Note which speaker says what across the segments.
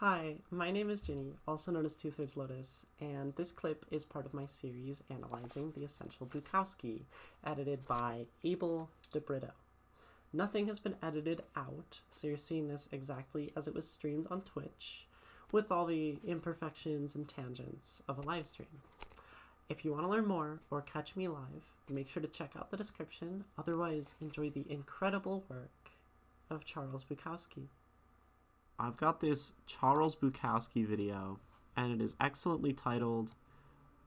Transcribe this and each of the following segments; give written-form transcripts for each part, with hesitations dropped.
Speaker 1: Hi, my name is Ginny, also known as Two-Thirds Lotus, and this clip is part of my series analyzing the Essential Bukowski, edited by Abel DeBrito. Nothing has been edited out, so you're seeing this exactly as it was streamed on Twitch, with all the imperfections and tangents of a live stream. If you want to learn more or catch me live, make sure to check out the description, otherwise enjoy the incredible work of Charles Bukowski. I've got this Charles Bukowski video, and it is excellently titled,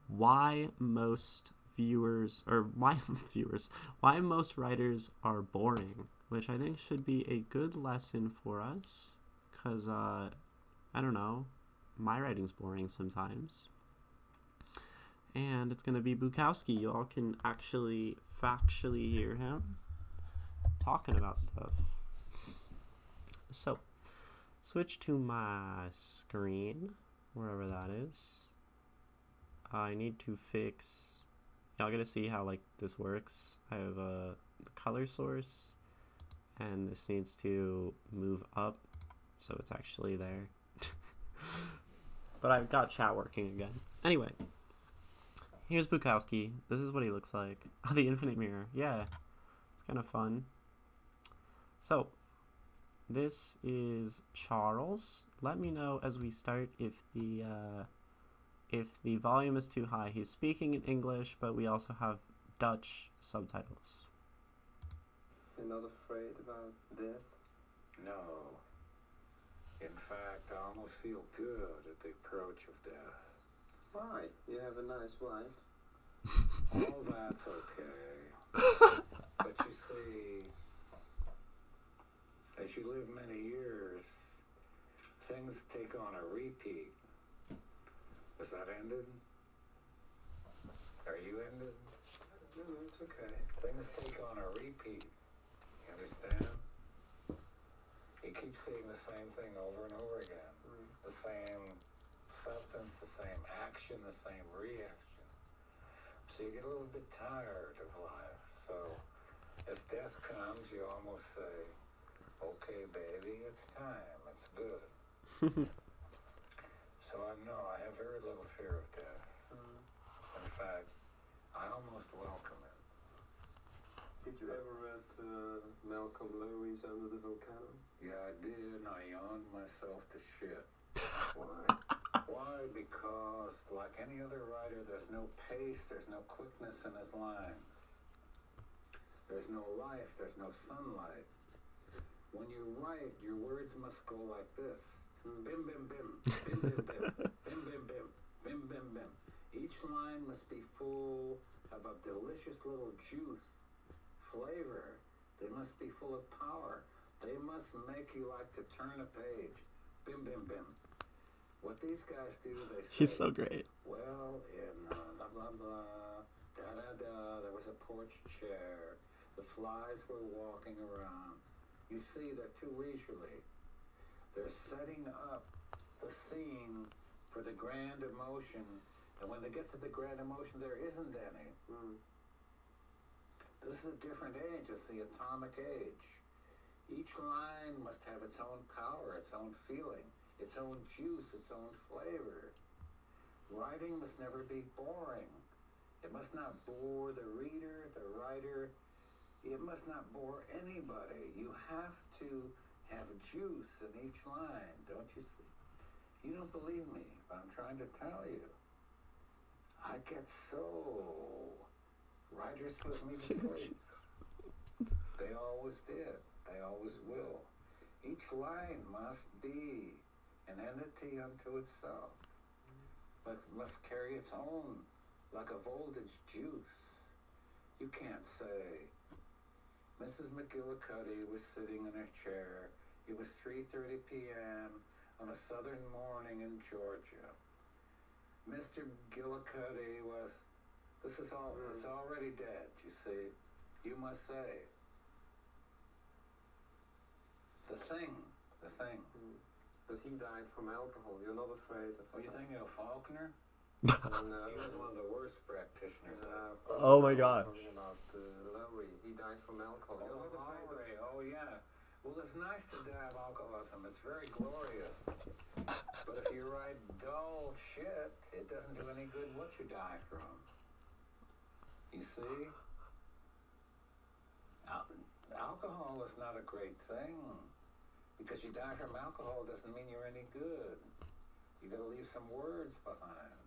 Speaker 1: why most writers are boring, which I think should be a good lesson for us, because, I don't know, my writing's boring sometimes. And it's going to be Bukowski. You all can actually factually hear him talking about stuff. So, switch to my screen, wherever that is. I need to fix, y'all gonna see how this works. I have the color source, and this needs to move up so it's actually there. But I've got chat working again. Anyway, here's Bukowski. This is what he looks like. Oh, the infinite mirror. Yeah, it's kind of fun. So, this is Charles. Let me know as we start if the volume is too high. He's speaking in English, but we also have Dutch subtitles.
Speaker 2: You're not afraid about death?
Speaker 3: No. In fact, I almost feel good at the approach of death.
Speaker 2: Why? You have a nice wife.
Speaker 3: Oh, that's okay. But you see, as you live many years, things take on a repeat. Is that ended? Are you ended?
Speaker 2: No, it's okay.
Speaker 3: Things take on a repeat. You understand? You keep seeing the same thing over and over again. The same substance, the same action, the same reaction. So you get a little bit tired of life. So as death comes, you almost say, okay, baby, it's time. It's good. So I have very little fear of death. In fact, I almost welcome it.
Speaker 2: Did you ever read Malcolm Lowry's Under the Volcano?
Speaker 3: Yeah, I did, and I yawned myself to shit.
Speaker 2: Why?
Speaker 3: Why? Because, like any other writer, there's no pace, there's no quickness in his lines. There's no life, there's no sunlight. When you write, your words must go like this. Bim, bim, bim. Bim, bim, bim. Bim, bim, bim. Bim, bim, bim. Each line must be full of a delicious little juice, flavor. They must be full of power. They must make you like to turn a page. Bim, bim, bim. What these guys do, they say,
Speaker 1: He's so great.
Speaker 3: well, in blah, blah, blah, da-da-da, there was a porch chair. The flies were walking around. You see, they're too leisurely. They're setting up the scene for the grand emotion, and when they get to the grand emotion, there isn't any. This is a different age. It's the atomic age. Each line must have its own power, its own feeling, its own juice, its own flavor. Writing must never be boring. It must not bore the reader, the writer. It must not bore anybody. You have to have juice in each line, don't you see? You don't believe me, but I'm trying to tell you. I get so... Writers put me to sleep. They always did. They always will. Each line must be an entity unto itself, but must carry its own, like a voltage juice. You can't say, Mrs. McGillicuddy was sitting in her chair. It was 3:30 p.m. on a southern morning in Georgia. Mr. McGillicuddy was... This is all... It's already dead, you see. You must say. The thing.
Speaker 2: But he died from alcohol. You're not afraid of...
Speaker 3: What are you thinking of, Faulkner?
Speaker 2: No.
Speaker 3: He was one of the worst practitioners.
Speaker 2: Of course,
Speaker 1: Oh my
Speaker 2: I'm
Speaker 1: God.
Speaker 2: talking about Lowry. He died from alcohol. You're not afraid of...
Speaker 3: Oh, yeah. Well, it's nice to die of alcoholism. It's very glorious. all shit. It doesn't do any good what you die from. You see? Alcohol is not a great thing. Because you die from alcohol doesn't mean you're any good. You gotta leave some words behind.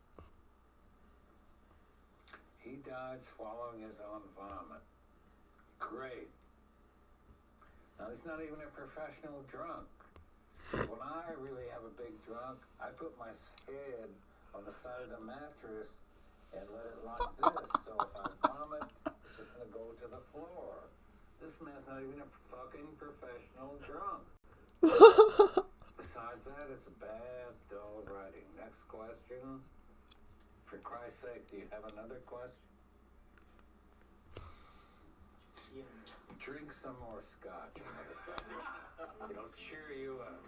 Speaker 3: He died swallowing his own vomit. Great. Now, he's not even a professional drunk. When I really have a big drunk, I put my head on the side of the mattress and let it like this. So if I vomit, it's just gonna go to the floor. This man's not even a fucking professional drunk. Besides that, it's bad, dull writing. Next question. For Christ's sake, do you have another question?
Speaker 2: Yeah.
Speaker 3: Drink some more scotch, motherfucker. It'll cheer you up.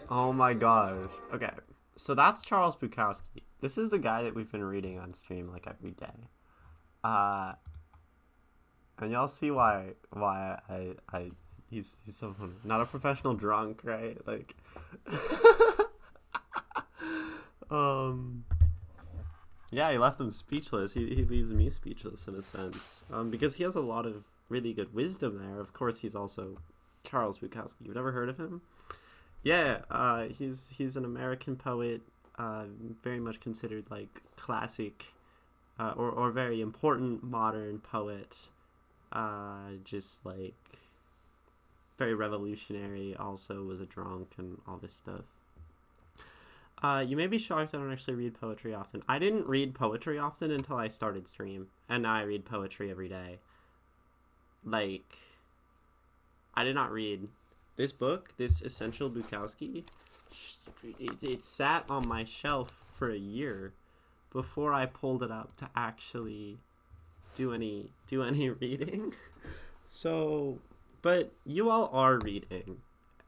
Speaker 1: Oh my gosh. Okay, so that's Charles Bukowski. This is the guy that we've been reading on stream like every day. And y'all see why he's so funny. Not a professional drunk, right? Like yeah, he left him speechless. He leaves me speechless in a sense. Because he has a lot of really good wisdom there. Of course, he's also Charles Bukowski. You've never heard of him? Yeah, he's an American poet, very much considered like classic, or very important modern poet. Just like very revolutionary. Also was a drunk and all this stuff. You may be shocked I don't actually read poetry often. I didn't read poetry often until I started stream, and now I read poetry every day. Like, I did not read this book, this Essential Bukowski. It sat on my shelf for a year before I pulled it up to actually do any reading. So, but you all are reading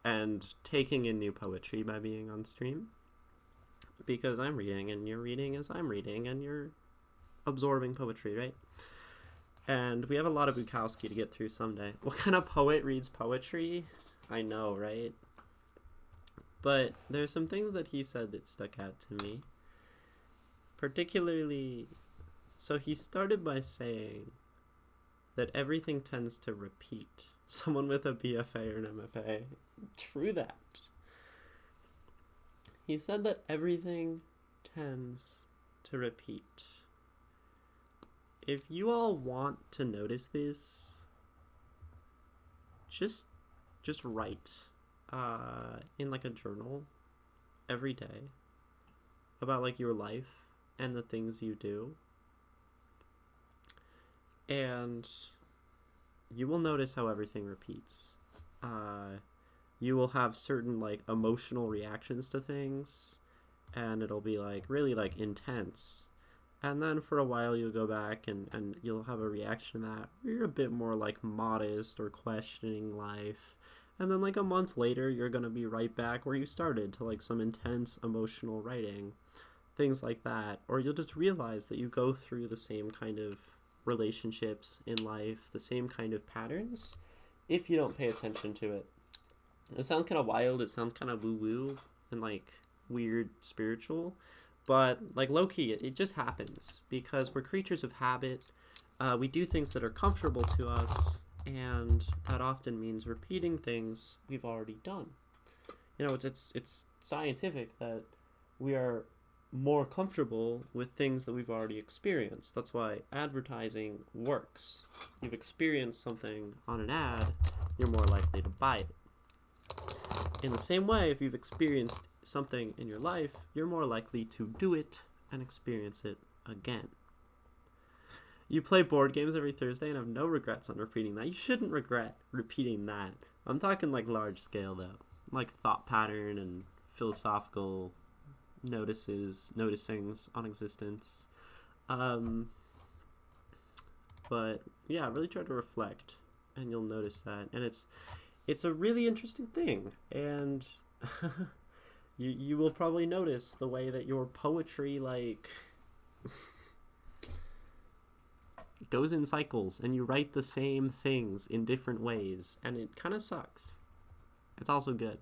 Speaker 1: and taking in new poetry by being on stream. Because I'm reading and you're reading as I'm reading and you're absorbing poetry, right? And we have a lot of Bukowski to get through someday. What kind of poet reads poetry? I know, right? But there's some things that he said that stuck out to me. Particularly, so he started by saying that everything tends to repeat. Someone with a BFA or an MFA. True that. He said that everything tends to repeat. If you all want to notice this, just write in like a journal every day about like your life and the things you do. And you will notice how everything repeats. You will have certain like emotional reactions to things, and it'll be like really like intense. And then for a while you'll go back and you'll have a reaction to that where you're a bit more like modest or questioning life. And then like a month later you're gonna be right back where you started to like some intense emotional writing. Things like that. Or you'll just realize that you go through the same kind of relationships in life, the same kind of patterns, if you don't pay attention to it. It sounds kind of wild, it sounds kind of woo-woo and like weird spiritual, but like low-key, it just happens because we're creatures of habit. We do things that are comfortable to us, and that often means repeating things we've already done. You know, it's scientific that we are more comfortable with things that we've already experienced. That's why advertising works. You've experienced something on an ad, you're more likely to buy it. In the same way, if you've experienced something in your life, you're more likely to do it and experience it again. You play board games every Thursday and have no regrets on repeating that. You shouldn't regret repeating that. I'm talking like large scale though, like thought pattern and philosophical noticings on existence. But yeah, really try to reflect and you'll notice that. And it's a really interesting thing, and you will probably notice the way that your poetry like goes in cycles and you write the same things in different ways, and it kind of sucks. It's also good.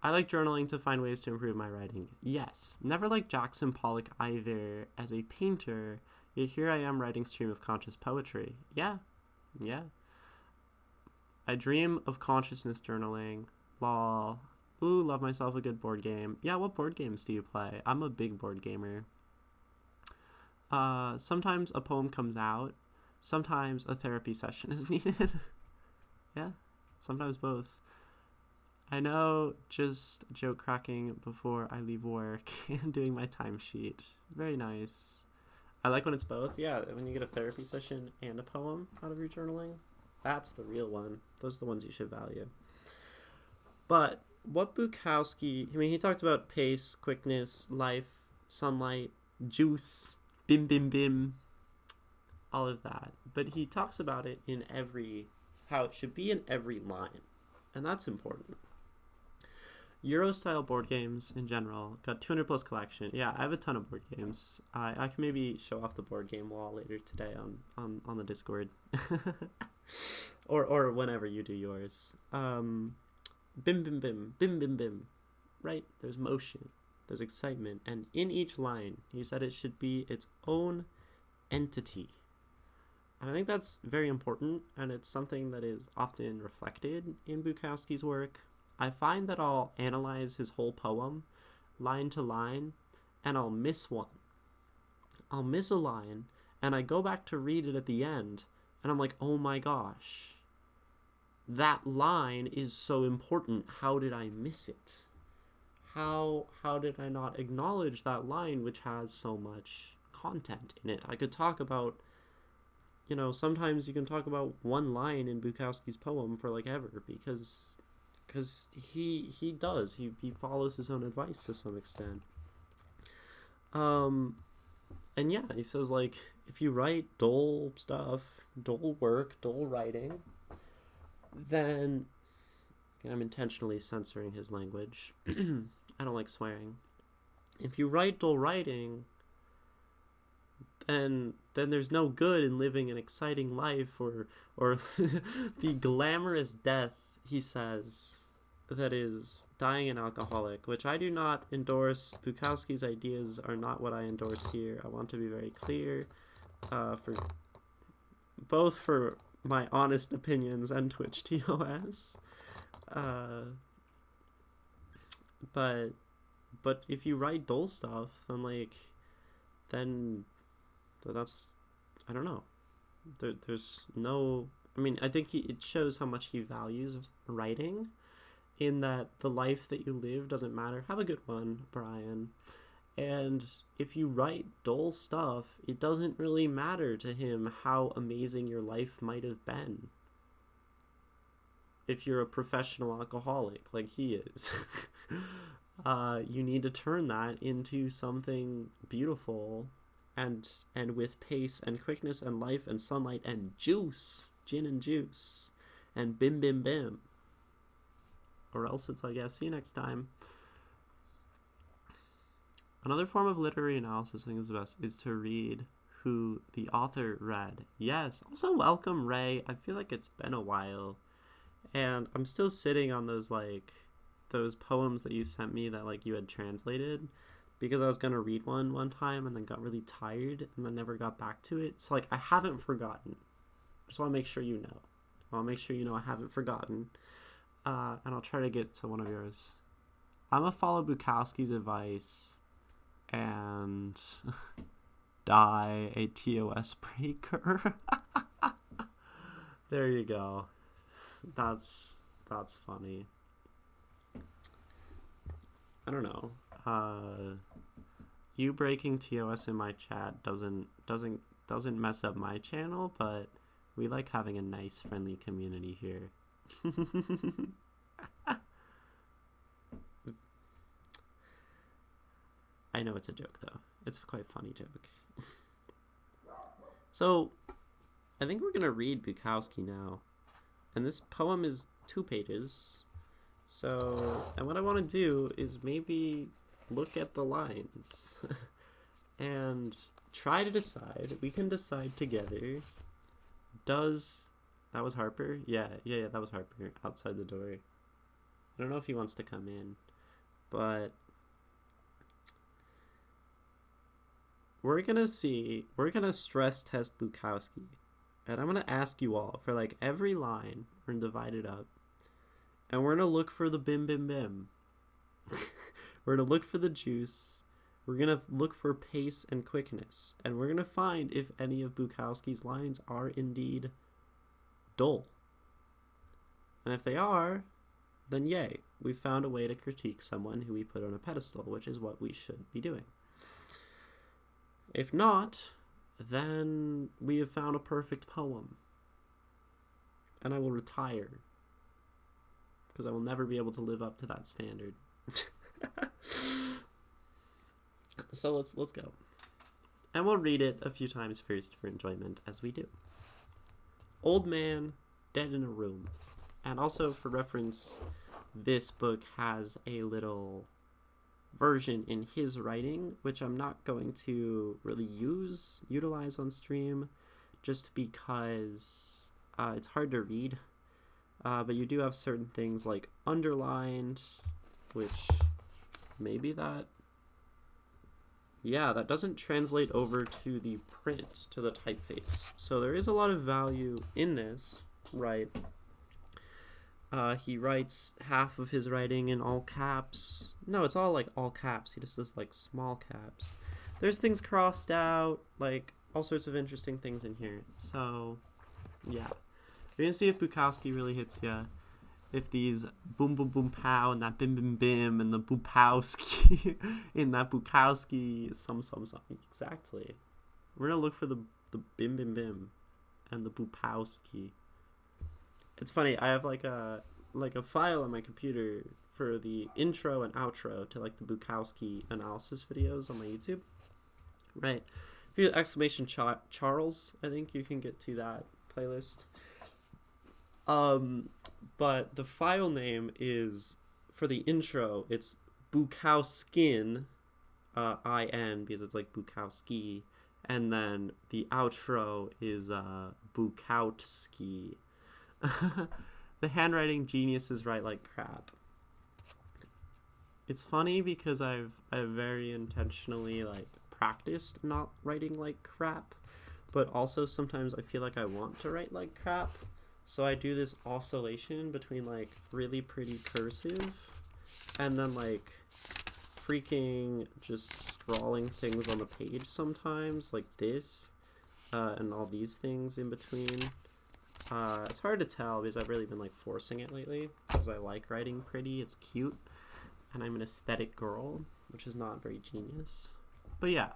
Speaker 1: I like journaling to find ways to improve my writing. Yes. Never like Jackson Pollock either as a painter, yet here I am writing stream of conscious poetry. Yeah. Yeah. I dream of consciousness journaling. Lol. Ooh, love myself a good board game. Yeah, what board games do you play? I'm a big board gamer. Sometimes a poem comes out. Sometimes a therapy session is needed. Yeah, sometimes both. I know, just joke cracking before I leave work and doing my timesheet. Very nice. I like when it's both. Yeah, when you get a therapy session and a poem out of your journaling. That's the real one. Those are the ones you should value. But what Bukowski, I mean, he talked about pace, quickness, life, sunlight, juice, bim bim bim, all of that. But he talks about it in how it should be in every line. And that's important. Euro-style board games in general, got 200 plus collection. Yeah, I have a ton of board games. I can maybe show off the board game wall later today on the Discord. or whenever you do yours. Bim bim bim, bim bim bim. Right? There's motion, there's excitement, and in each line, he said it should be its own entity. And I think that's very important, and it's something that is often reflected in Bukowski's work. I find that I'll analyze his whole poem, line to line, and I'll miss one. I'll miss a line, and I go back to read it at the end, and I'm like, oh my gosh, that line is so important. How did I miss it? How did I not acknowledge that line, which has so much content in it? I could talk about, sometimes you can talk about one line in Bukowski's poem for like ever, because he does. He follows his own advice to some extent. And yeah, he says, like, if you write dull stuff, dull work, dull writing, then I'm intentionally censoring his language. I don't like swearing. If you write dull writing, then there's no good in living an exciting life or the glamorous death, he says, that is dying an alcoholic, which I do not endorse. Bukowski's ideas are not what I endorse here. I want to be very clear, for my honest opinions and Twitch TOS. But if you write dull stuff, then that's, I don't know. There's no, I mean, I think it shows how much he values writing, in that the life that you live doesn't matter. Have a good one, Brian. And if you write dull stuff, it doesn't really matter to him how amazing your life might have been. If you're a professional alcoholic like he is, you need to turn that into something beautiful and with pace and quickness and life and sunlight and juice, gin and juice, and bim bim bim. Or else it's like, yeah, see you next time. Another form of literary analysis I think is the best is to read who the author read. Yes. Also, welcome, Ray. I feel like it's been a while. And I'm still sitting on those poems that you sent me that you had translated, because I was going to read one time and then got really tired and then never got back to it. So I haven't forgotten. I just want to make sure you know. I haven't forgotten. And I'll try to get to one of yours. I'm going to follow Bukowski's advice and die a TOS breaker. There you go. That's funny. I don't know. You breaking TOS in my chat doesn't mess up my channel, but we like having a nice, friendly community here. I know it's a joke, though. It's a quite funny joke. So, I think we're going to read Bukowski now. And this poem is 2 pages. So, and what I want to do is maybe look at the lines and try to decide. We can decide together. That was Harper? Yeah, that was Harper outside the door. I don't know if he wants to come in. but we're gonna stress test Bukowski. And I'm gonna ask you all for like every line, we're gonna divide it up. And we're gonna look for the bim bim bim. We're gonna look for the juice. We're gonna look for pace and quickness. And we're gonna find if any of Bukowski's lines are indeed dull. And if they are, then yay, we found a way to critique someone who we put on a pedestal, which is what we should be doing. If not, then we have found a perfect poem. And I will retire, because I will never be able to live up to that standard. So let's go. And we'll read it a few times first for enjoyment, as we do. Old man, dead in a room. And also for reference, this book has a little version in his writing, which I'm not going to really utilize on stream, just because it's hard to read. But you do have certain things like underlined, which maybe that doesn't translate over to the print, to the typeface. So there is a lot of value in this, right? He writes half of his writing in all caps. No, it's all like all caps. He just does like small caps. There's things crossed out, like all sorts of interesting things in here. So, yeah. We're gonna see if Bukowski really hits ya. If these boom boom boom pow and that bim bim bim and the Bukowski in that Bukowski some. Exactly. We're gonna look for the bim bim bim and the Bukowski. It's funny, I have like a file on my computer for the intro and outro to like the Bukowski analysis videos on my YouTube. Right. If you exclamation Charles, I think you can get to that playlist. But the file name is, for the intro, it's Bukowskin, I-N, because it's like Bukowski, and then the outro is Bukowski. The handwriting geniuses write like crap. It's funny because I've very intentionally like practiced not writing like crap, but also sometimes I feel like I want to write like crap. So I do this oscillation between like really pretty cursive and then like freaking just scrawling things on the page sometimes, like this, and all these things in between. It's hard to tell because I've really been like forcing it lately because I like writing pretty, it's cute, and I'm an aesthetic girl, which is not very genius. But yeah,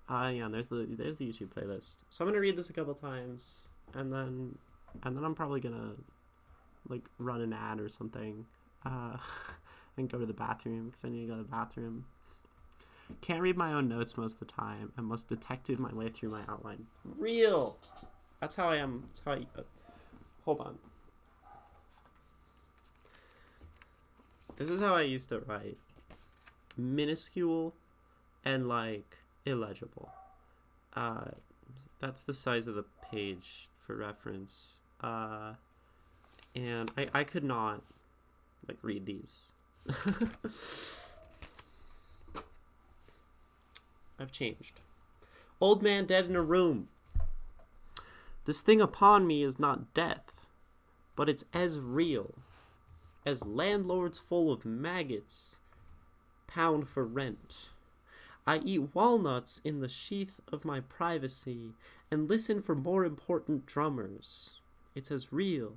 Speaker 1: there's the YouTube playlist. So I'm gonna read this a couple times, and then I'm probably gonna like run an ad or something, and go to the bathroom because I need to go to the bathroom. Can't read my own notes most of the time and must detective my way through my outline. Real. That's how I am. That's how I. Hold on. This is how I used to write. Minuscule and like illegible. That's the size of the page for reference. And I could not like read these. I've changed. Old man dead in a room. This thing upon me is not death, but it's as real as landlords full of maggots pound for rent. I eat walnuts in the sheath of my privacy and listen for more important drummers. It's as real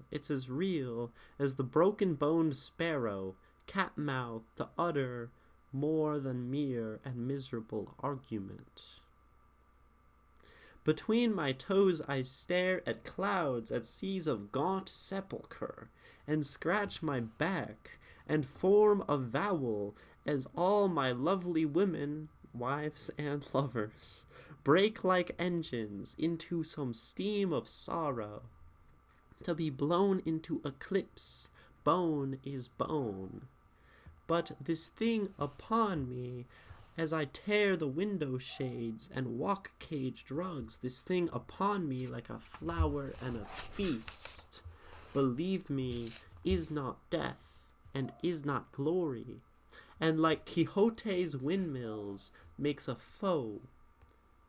Speaker 1: as the broken-boned sparrow, cat-mouthed to utter more than mere and miserable argument. Between my toes I stare at clouds, at seas of gaunt sepulchre, and scratch my back, and form a vowel as all my lovely women, wives and lovers, break like engines into some steam of sorrow, to be blown into eclipse. Bone is bone. But this thing upon me, as I tear the window shades and walk caged rugs, this thing upon me like a flower and a feast, believe me, is not death and is not glory, and like Quixote's windmills makes a foe,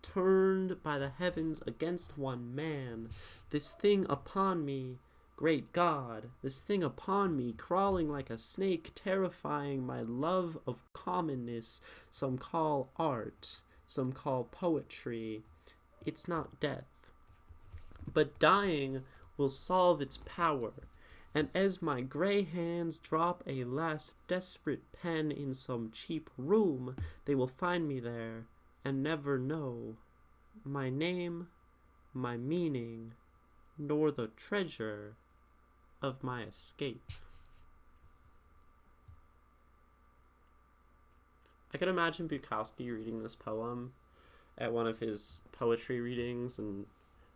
Speaker 1: turned by the heavens against one man. This thing upon me, great God, this thing upon me, crawling like a snake, terrifying my love of commonness. Some call art, some call poetry. It's not death, but dying will solve its power. And as my gray hands drop a last desperate pen in some cheap room, they will find me there and never know my name, my meaning, nor the treasure of my escape. I could imagine Bukowski reading this poem at one of his poetry readings, and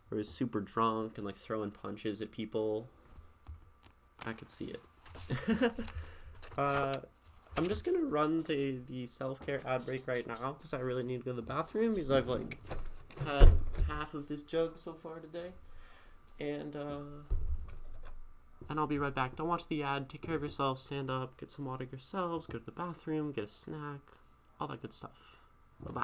Speaker 1: where he's super drunk and like throwing punches at people. I could see it. I'm just gonna run the self-care ad break right now because I really need to go to the bathroom, because I've like had half of this jug so far today, and I'll be right back. Don't watch the ad. Take care of yourselves. Stand up. Get some water yourselves. Go to the bathroom. Get a snack. All that good stuff. Bye-bye.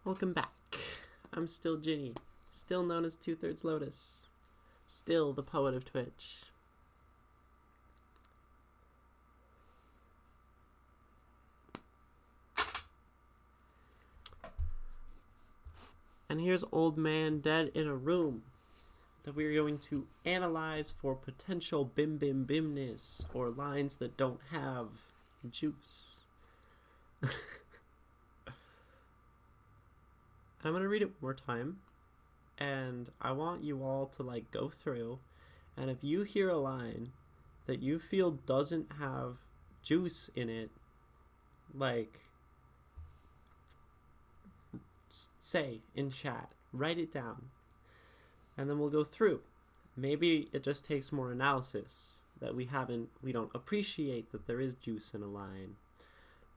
Speaker 1: Welcome back. I'm still Ginny, still known as 2/3 Lotus, still the poet of Twitch. And here's Old Man Dead in a Room that we're going to analyze for potential bim bim bimness, or lines that don't have juice. I'm going to read it one more time, and I want you all to like go through, and if you hear a line that you feel doesn't have juice in it, like, say in chat, write it down, and then we'll go through. Maybe it just takes more analysis, that we don't appreciate that there is juice in a line.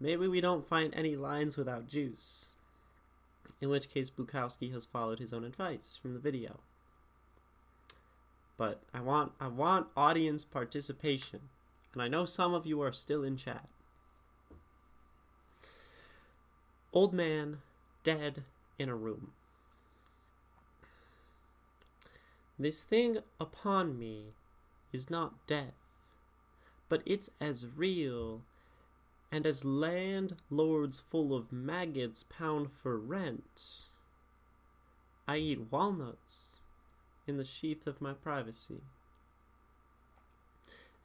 Speaker 1: Maybe we don't find any lines without juice, in which case Bukowski has followed his own advice from the video. But I want audience participation, and I know some of you are still in chat. Old Man dead in a room. This thing upon me, is not death, but it's as real, and as landlords full of maggots pound for rent, I eat walnuts in the sheath of my privacy.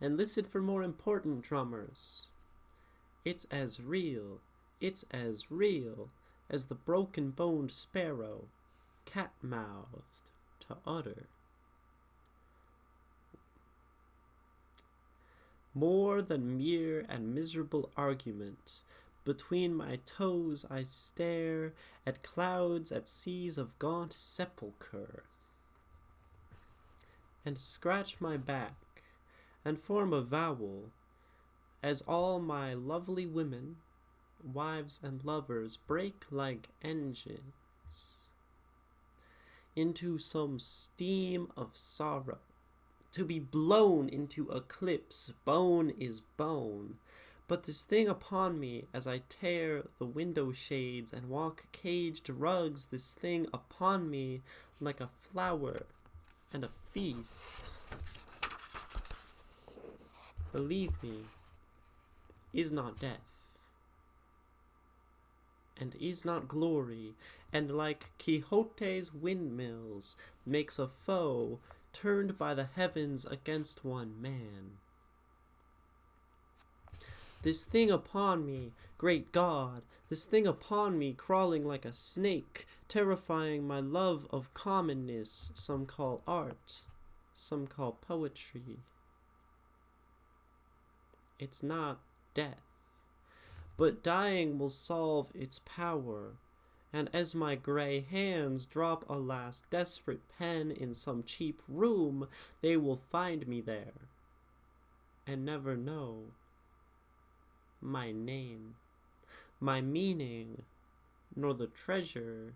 Speaker 1: And listen for more important drummers. It's as real as the broken-boned sparrow, cat-mouthed to utter. More than mere and miserable argument, between my toes I stare at clouds, at seas of gaunt sepulchre, and scratch my back, and form a vowel, as all my lovely women, wives and lovers, break like engines into some steam of sorrow, to be blown into eclipse. Bone is bone, but this thing upon me, as I tear the window shades and walk caged rugs, this thing upon me, like a flower and a feast, believe me, is not death, and is not glory, and like Quixote's windmills, makes a foe turned by the heavens against one man. This thing upon me, great God, this thing upon me, crawling like a snake, terrifying my love of commonness, some call art, some call poetry. It's not death, but dying will solve its power, and as my gray hands drop a last desperate pen in some cheap room, they will find me there, and never know my name, my meaning, nor the treasure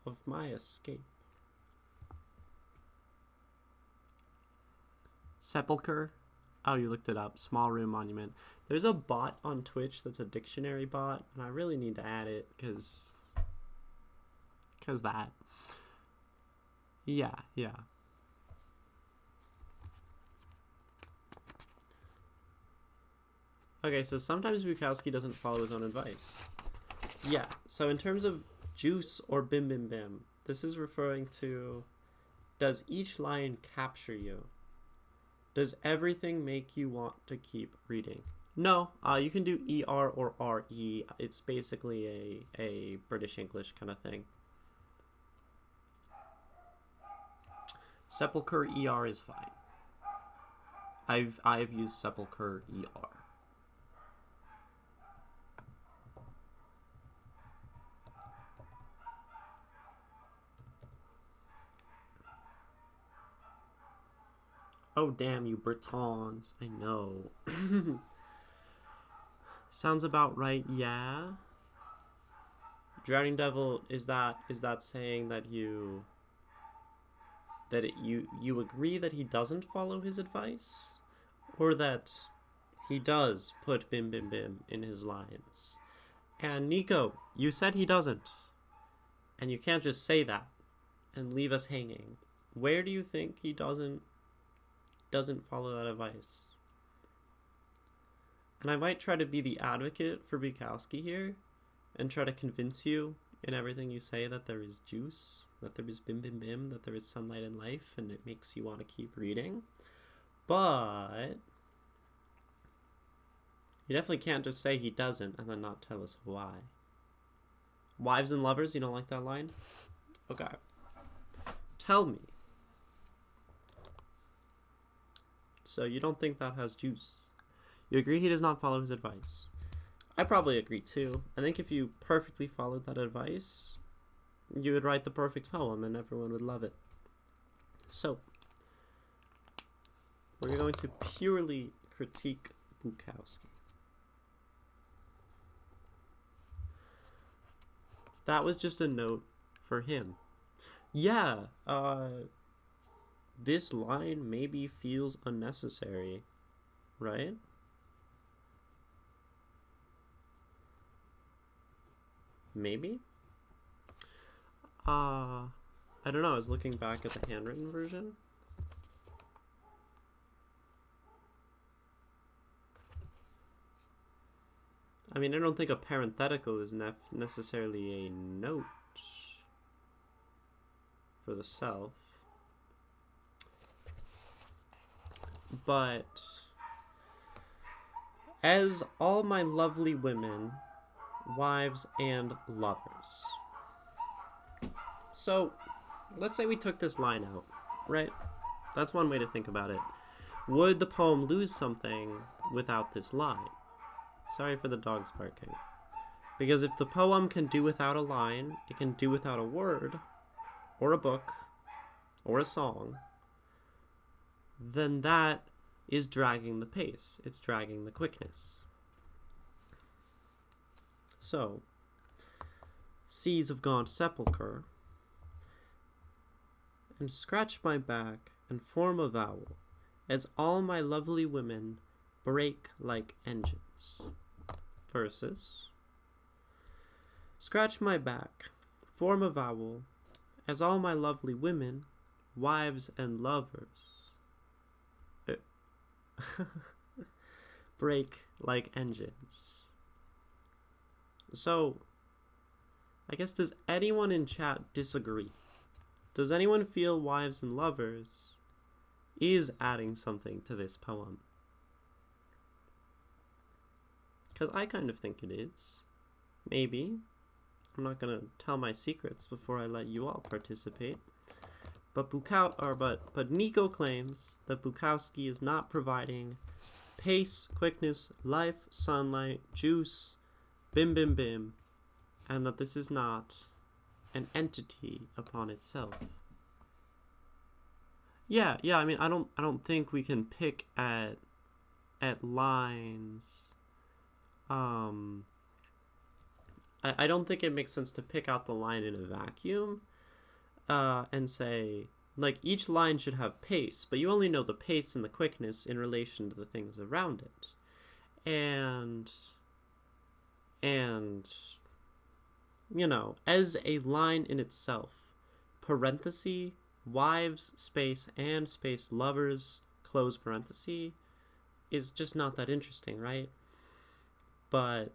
Speaker 1: of my escape. Sepulcher. Oh, you looked it up. Small room monument. There's a bot on Twitch that's a dictionary bot, and I really need to add it, because that. Yeah. Okay, so sometimes Bukowski doesn't follow his own advice. Yeah, so in terms of juice or bim bim bim, this is referring to, does each line capture you? Does everything make you want to keep reading? No, you can do ER or RE. It's basically a British English kind of thing. Sepulcher ER is fine. I've used Sepulcher ER. Oh, damn you Britons. I know. Sounds about right, yeah. Drowning Devil, is that saying that you agree that he doesn't follow his advice? Or that he does put bim bim bim in his lines? And Nico, you said he doesn't. And you can't just say that and leave us hanging. Where do you think he doesn't follow that advice? And I might try to be the advocate for Bukowski here and try to convince you in everything you say that there is juice, that there is bim bim bim, that there is sunlight in life, and it makes you want to keep reading. But you definitely can't just say he doesn't and then not tell us why. Wives and lovers, you don't like that line? Okay. Tell me. So you don't think that has juice? You agree he does not follow his advice? I probably agree too. I think if you perfectly followed that advice, you would write the perfect poem and everyone would love it. So, we're going to purely critique Bukowski. That was just a note for him. Yeah, this line maybe feels unnecessary, right? Maybe? I don't know, I was looking back at the handwritten version. I mean, I don't think a parenthetical is necessarily a note for the self. But as all my lovely women, wives, and lovers. So, let's say we took this line out, right? That's one way to think about it. Would the poem lose something without this line? Sorry for the dogs barking. Because if the poem can do without a line, it can do without a word, or a book, or a song, then that is dragging the pace. It's dragging the quickness. So, seas of gaunt sepulchre, and scratch my back and form a vowel, as all my lovely women break like engines. Verses. Scratch my back, form a vowel, as all my lovely women, wives and lovers, break like engines. So, I guess, does anyone in chat disagree? Does anyone feel wives and lovers is adding something to this poem? Because I kind of think it is. Maybe. I'm not going to tell my secrets before I let you all participate. But Nico claims that Bukowski is not providing pace, quickness, life, sunlight, juice, bim bim bim, and that this is not an entity upon itself. Yeah, I mean, I don't think we can pick at lines. I don't think it makes sense to pick out the line in a vacuum and say, like, each line should have pace, but you only know the pace and the quickness in relation to the things around it. And you know, as a line in itself, parenthesis, wives, space, and space, lovers, close parenthesis, is just not that interesting, right? But,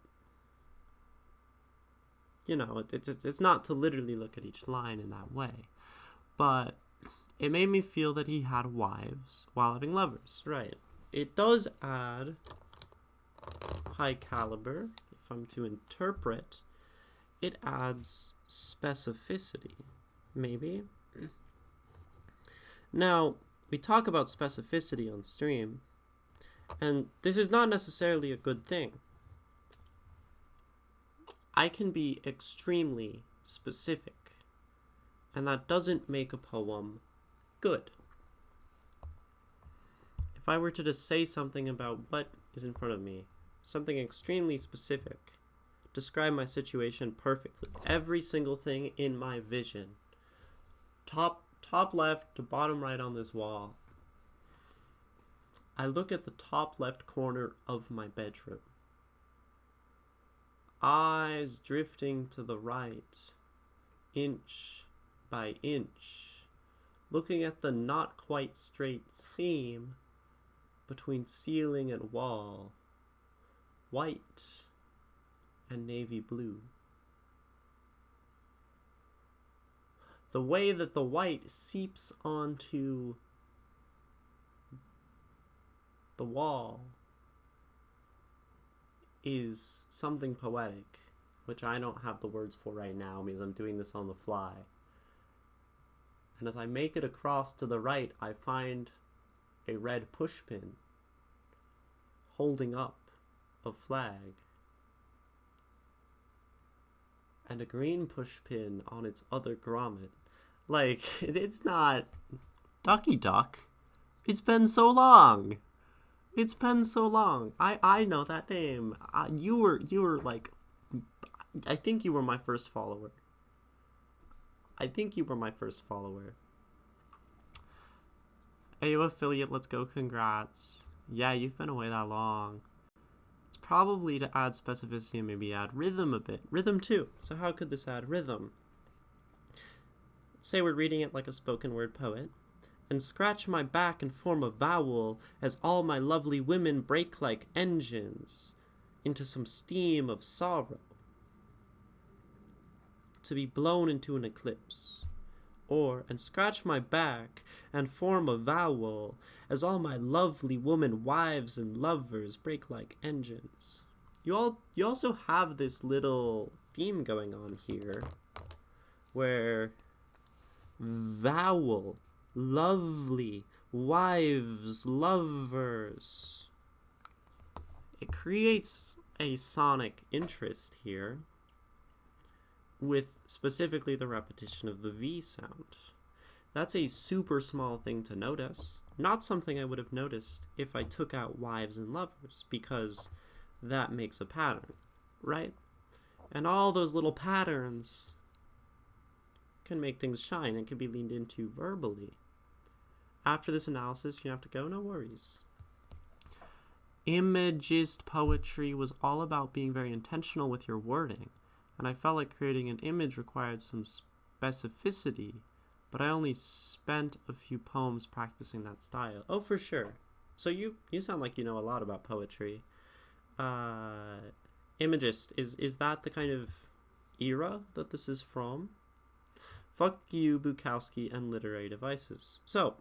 Speaker 1: you know, it's not to literally look at each line in that way. But it made me feel that he had wives while having lovers, right? It does add high caliber, if I'm to interpret. It adds specificity, maybe. Now, we talk about specificity on stream, and this is not necessarily a good thing. I can be extremely specific, and that doesn't make a poem good. If I were to just say something about what is in front of me, something extremely specific, describe my situation perfectly, every single thing in my vision, top left to bottom right on this wall, I look at the top left corner of my bedroom, eyes drifting to the right, inch by inch, looking at the not quite straight seam between ceiling and wall, white and navy blue. The way that the white seeps onto the wall is something poetic, which I don't have the words for right now because I'm doing this on the fly. And as I make it across to the right, I find a red pushpin holding up a flag, and a green pushpin on its other grommet. Like, it's not Ducky Duck. It's been so long. It's been so long. I know that name. You were like, I think you were my first follower. Hey, you affiliate, let's go, congrats. Yeah, you've been away that long. It's probably to add specificity and maybe add rhythm a bit. Rhythm too. So how could this add rhythm? Say we're reading it like a spoken word poet. And scratch my back and form a vowel as all my lovely women break like engines. into some steam of sorrow, to be blown into an eclipse, and scratch my back and form a vowel, as all my lovely woman wives and lovers break like engines. You also have this little theme going on here, where vowel, lovely, wives, lovers. It creates a sonic interest here, with specifically the repetition of the V sound. That's a super small thing to notice. Not something I would have noticed if I took out wives and lovers, because that makes a pattern, right? And all those little patterns can make things shine and can be leaned into verbally. After this analysis, you have to go, no worries. Imagist poetry was all about being very intentional with your wording, and I felt like creating an image required some specificity, but I only spent a few poems practicing that style. Oh, for sure. So you sound like you know a lot about poetry. Imagist, is that the kind of era that this is from? Fuck you, Bukowski, and literary devices. So,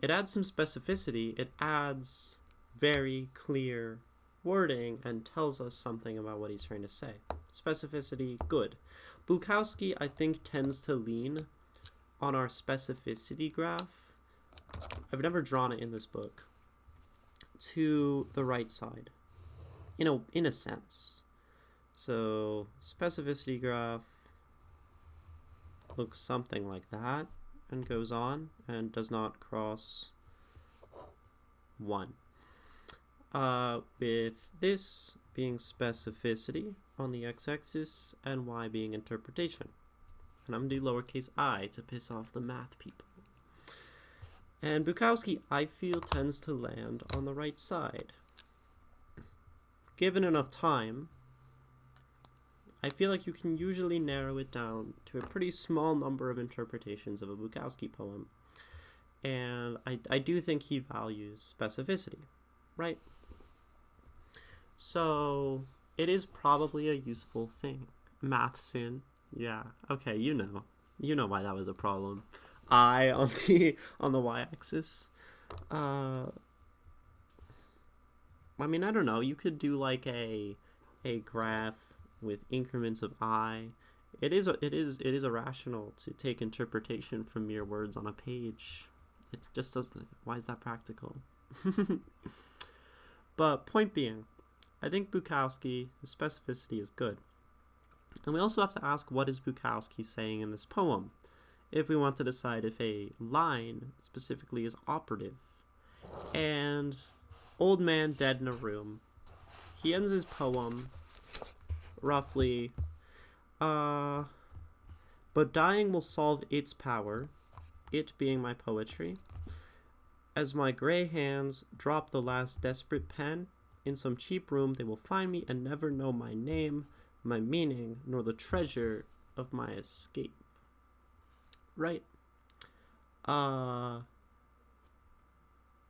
Speaker 1: it adds some specificity, it adds very clear wording, and tells us something about what he's trying to say. Specificity, good. Bukowski, I think, tends to lean on our specificity graph. I've never drawn it in this book. To the right side, in a sense. So specificity graph looks something like that and goes on and does not cross 1. With this being specificity on the x-axis and y being interpretation. And I'm going to do lowercase I to piss off the math people. And Bukowski, I feel, tends to land on the right side. Given enough time, I feel like you can usually narrow it down to a pretty small number of interpretations of a Bukowski poem. And I do think he values specificity, right? So it is probably a useful thing. Math sin, yeah, okay, you know why that was a problem. I on the y-axis. I mean, I don't know. You could do like a graph with increments of I. It is irrational to take interpretation from mere words on a page. It just doesn't. Why is that practical? But point being, I think Bukowski, the specificity is good, and we also have to ask, what is Bukowski saying in this poem, if we want to decide if a line specifically is operative. And old man dead in a room, he ends his poem roughly, but dying will solve its power, it being my poetry, as my gray hands drop the last desperate pen. In some cheap room they will find me and never know my name, my meaning, nor the treasure of my escape. Right?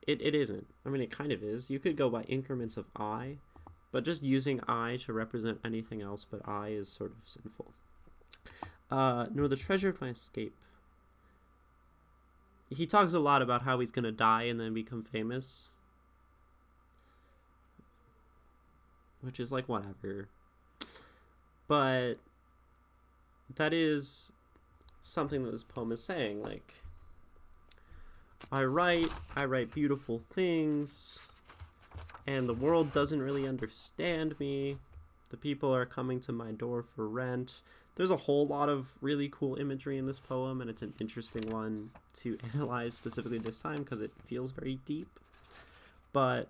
Speaker 1: It isn't. I mean, it kind of is. You could go by increments of I, but just using I to represent anything else but I is sort of sinful. Nor the treasure of my escape. He talks a lot about how he's going to die and then become famous, which is like, whatever. But that is something that this poem is saying. Like, I write beautiful things, and the world doesn't really understand me. The people are coming to my door for rent. There's a whole lot of really cool imagery in this poem, and it's an interesting one to analyze specifically this time because it feels very deep. But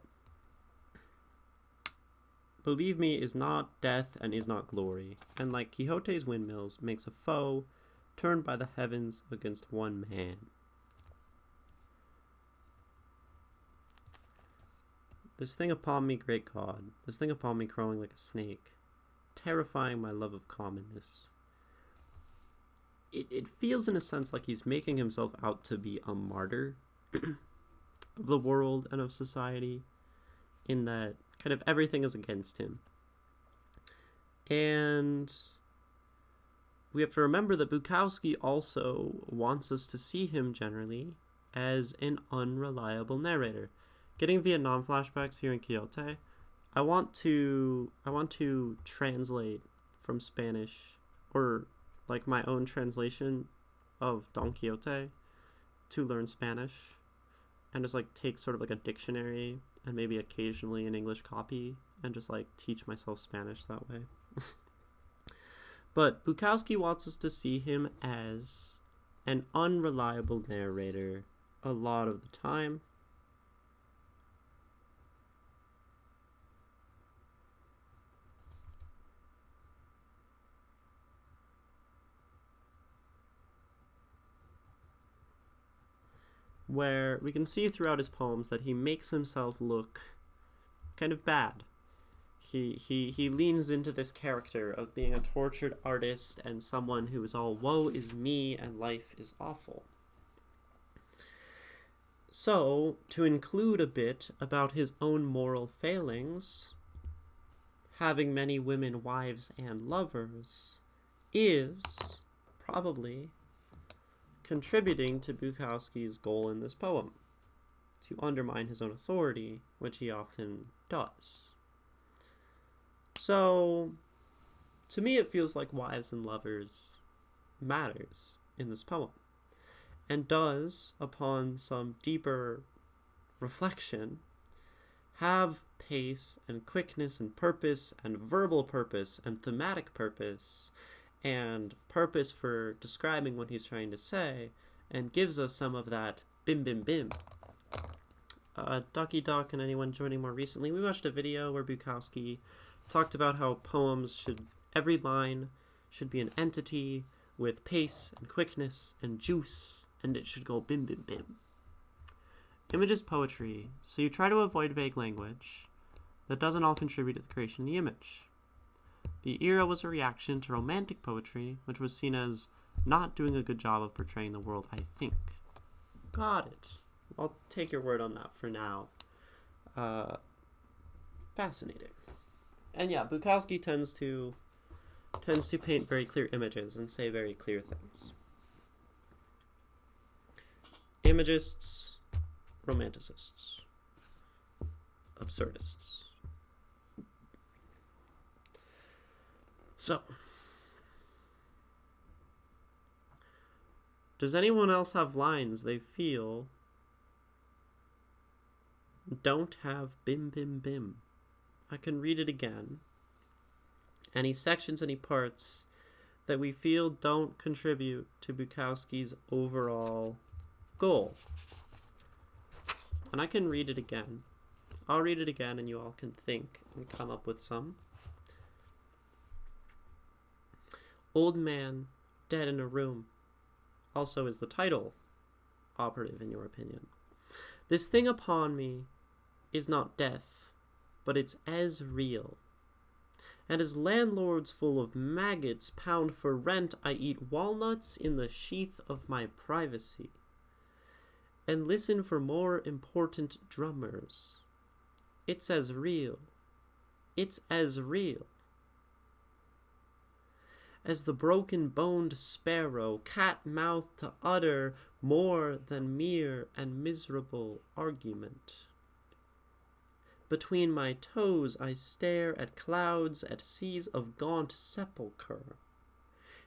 Speaker 1: believe me is not death and is not glory, and like Quixote's windmills, makes a foe turned by the heavens against one man. This thing upon me, great God, this thing upon me crawling like a snake, terrifying my love of commonness. It feels in a sense like he's making himself out to be a martyr of the world and of society, in that kind of everything is against him. And we have to remember that Bukowski also wants us to see him generally as an unreliable narrator. Getting Vietnam flashbacks here in Quixote, I want to translate from Spanish, or like my own translation of Don Quixote, to learn Spanish, and just like take sort of like a dictionary and maybe occasionally an English copy and just like teach myself Spanish that way. But Bukowski wants us to see him as an unreliable narrator a lot of the time. Where we can see throughout his poems that he makes himself look kind of bad. He leans into this character of being a tortured artist and someone who is all woe is me and life is awful. So, to include a bit about his own moral failings, having many women, wives, and lovers is probably contributing to Bukowski's goal in this poem, to undermine his own authority, which he often does. So, to me it feels like wives and lovers matters in this poem, and does, upon some deeper reflection, have pace and quickness and purpose and verbal purpose and thematic purpose and purpose for describing what he's trying to say, and gives us some of that bim bim bim. Ducky Duck and anyone joining more recently, we watched a video where Bukowski talked about how poems every line should be an entity with pace and quickness and juice, and it should go bim bim bim. Image is poetry, so you try to avoid vague language that doesn't all contribute to the creation of the image. The era was a reaction to romantic poetry, which was seen as not doing a good job of portraying the world, I think. Got it. I'll take your word on that for now. Fascinating. And yeah, Bukowski tends to paint very clear images and say very clear things. Imagists, romanticists, absurdists. So, does anyone else have lines they feel don't have bim bim bim? I can read it again. Any sections, any parts that we feel don't contribute to Bukowski's overall goal. And I can read it again. I'll read it again and you all can think and come up with some. Old man, dead in a room. Also is the title operative in your opinion. This thing upon me is not death, but it's as real. And as landlords full of maggots pound for rent, I eat walnuts in the sheath of my privacy, and listen for more important drummers. It's as real. It's as real. As the broken-boned sparrow, cat-mouthed to utter more than mere and miserable argument. Between my toes I stare at clouds, at seas of gaunt sepulchre,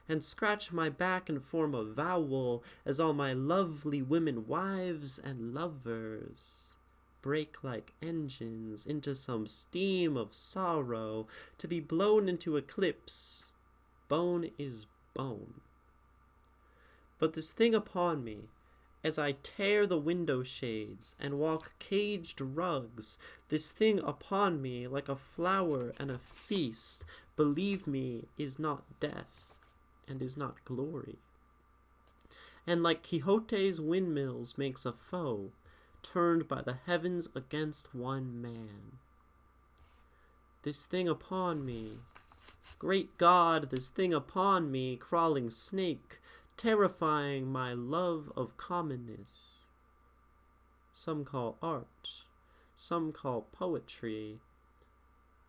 Speaker 1: and scratch my back and form a vowel as all my lovely women, wives and lovers, break like engines into some steam of sorrow, to be blown into eclipse. Bone is bone. But this thing upon me, as I tear the window shades and walk caged rugs, this thing upon me, like a flower and a feast, believe me, is not death, and is not glory. And like Quixote's windmills makes a foe, turned by the heavens against one man. This thing upon me, great God, this thing upon me, crawling snake, terrifying my love of commonness. Some call art, some call poetry,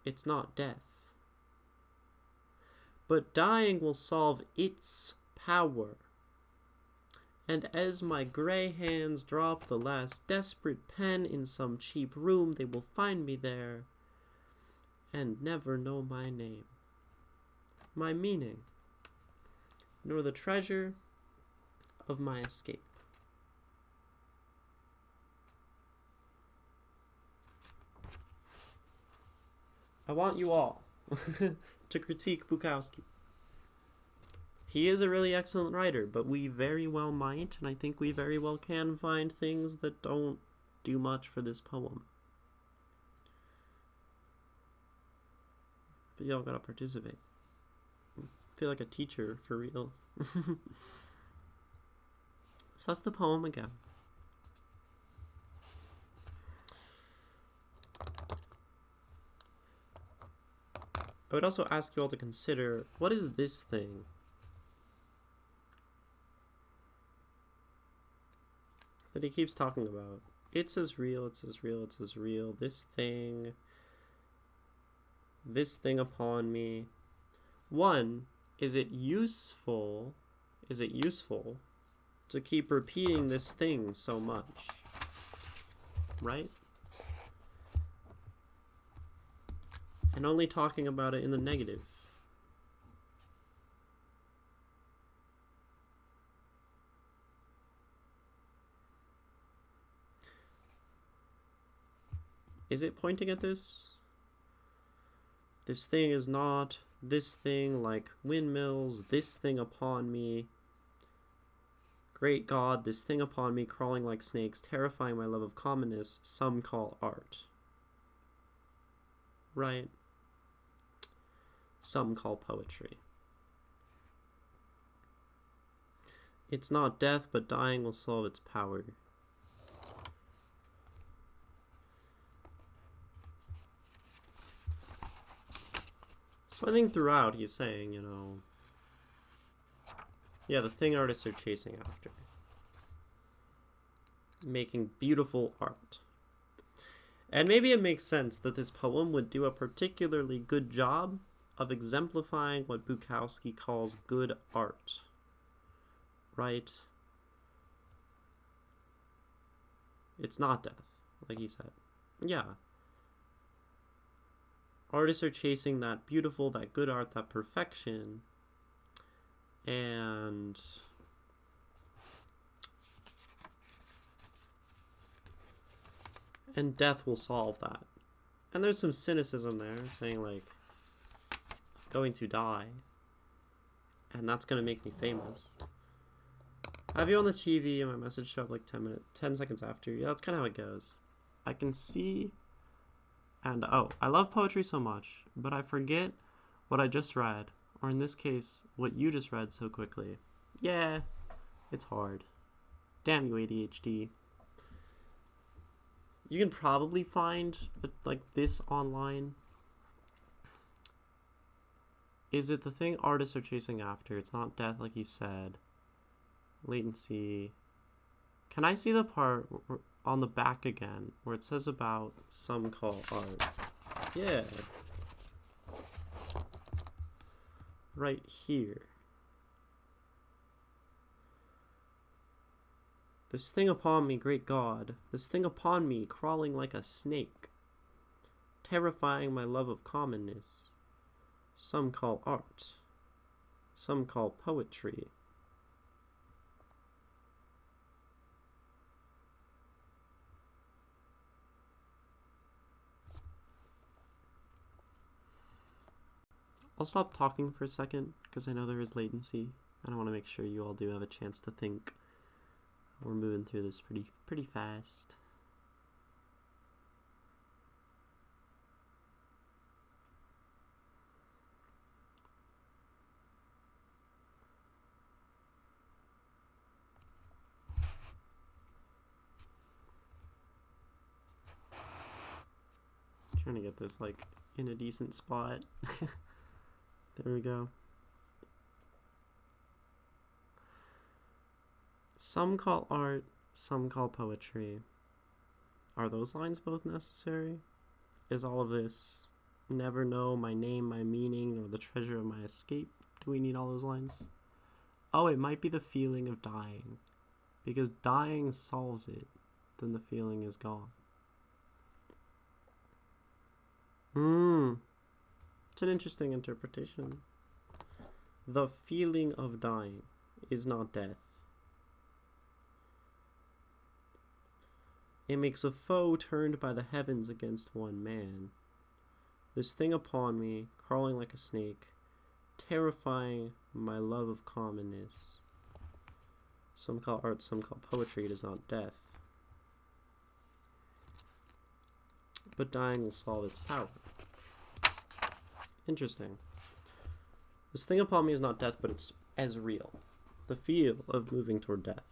Speaker 1: It's not death. But dying will solve its power. And as my gray hands drop the last desperate pen in some cheap room, they will find me there and never know my name, my meaning, nor the treasure of my escape. I want you all to critique Bukowski. He is a really excellent writer, but we very well might, and I think we very well can, find things that don't do much for this poem. But y'all gotta participate. I feel like a teacher, for real. So that's the poem again. I would also ask you all to consider, what is this thing? That he keeps talking about. It's as real, it's as real, it's as real. This thing upon me. One, is it useful to keep repeating this thing so much? Right? And only talking about it in the negative. Is it pointing at this? This thing is not this thing like windmills, this thing upon me. Great God, this thing upon me, crawling like snakes, terrifying my love of commonness, some call art. Right? Some call poetry. It's not death, but dying will solve its power. So I think throughout he's saying, yeah, the thing artists are chasing after. Making beautiful art. And maybe it makes sense that this poem would do a particularly good job of exemplifying what Bukowski calls good art. Right? It's not death, like he said. Yeah. Artists are chasing that beautiful, that good art, that perfection, and death will solve that. And there's some cynicism there, saying like, I'm going to die, and that's going to make me famous. I have you on the TV, and my message showed up like 10 seconds after. Yeah, that's kind of how it goes. I can see. And I love poetry so much, but I forget what I just read, or in this case, what you just read so quickly. Yeah, it's hard. Damn you, ADHD. You can probably find like this online. Is it the thing artists are chasing after? It's not death, like he said. Latency. Can I see the part on the back again where it says about some call art? Yeah. Right here. This thing upon me, great God, this thing upon me, crawling like a snake, terrifying my love of commonness. Some call art. Some call poetry. I'll stop talking for a second, because I know there is latency, and I want to make sure you all do have a chance to think. We're moving through this pretty fast. Trying to get this like in a decent spot. There we go. Some call art, some call poetry. Are those lines both necessary? Is all of this Never know my name, my meaning, or the treasure of my escape. Do we need all those lines? Oh, it might be the feeling of dying. Because dying solves it, then the feeling is gone. It's an interesting interpretation. The feeling of dying is not death. It makes a foe turned by the heavens against one man. This thing upon me, crawling like a snake, terrifying my love of commonness. Some call art, some call poetry. It is not death. But dying will solve its power. Interesting. This thing upon me is not death, but it's as real. The feel of moving toward death.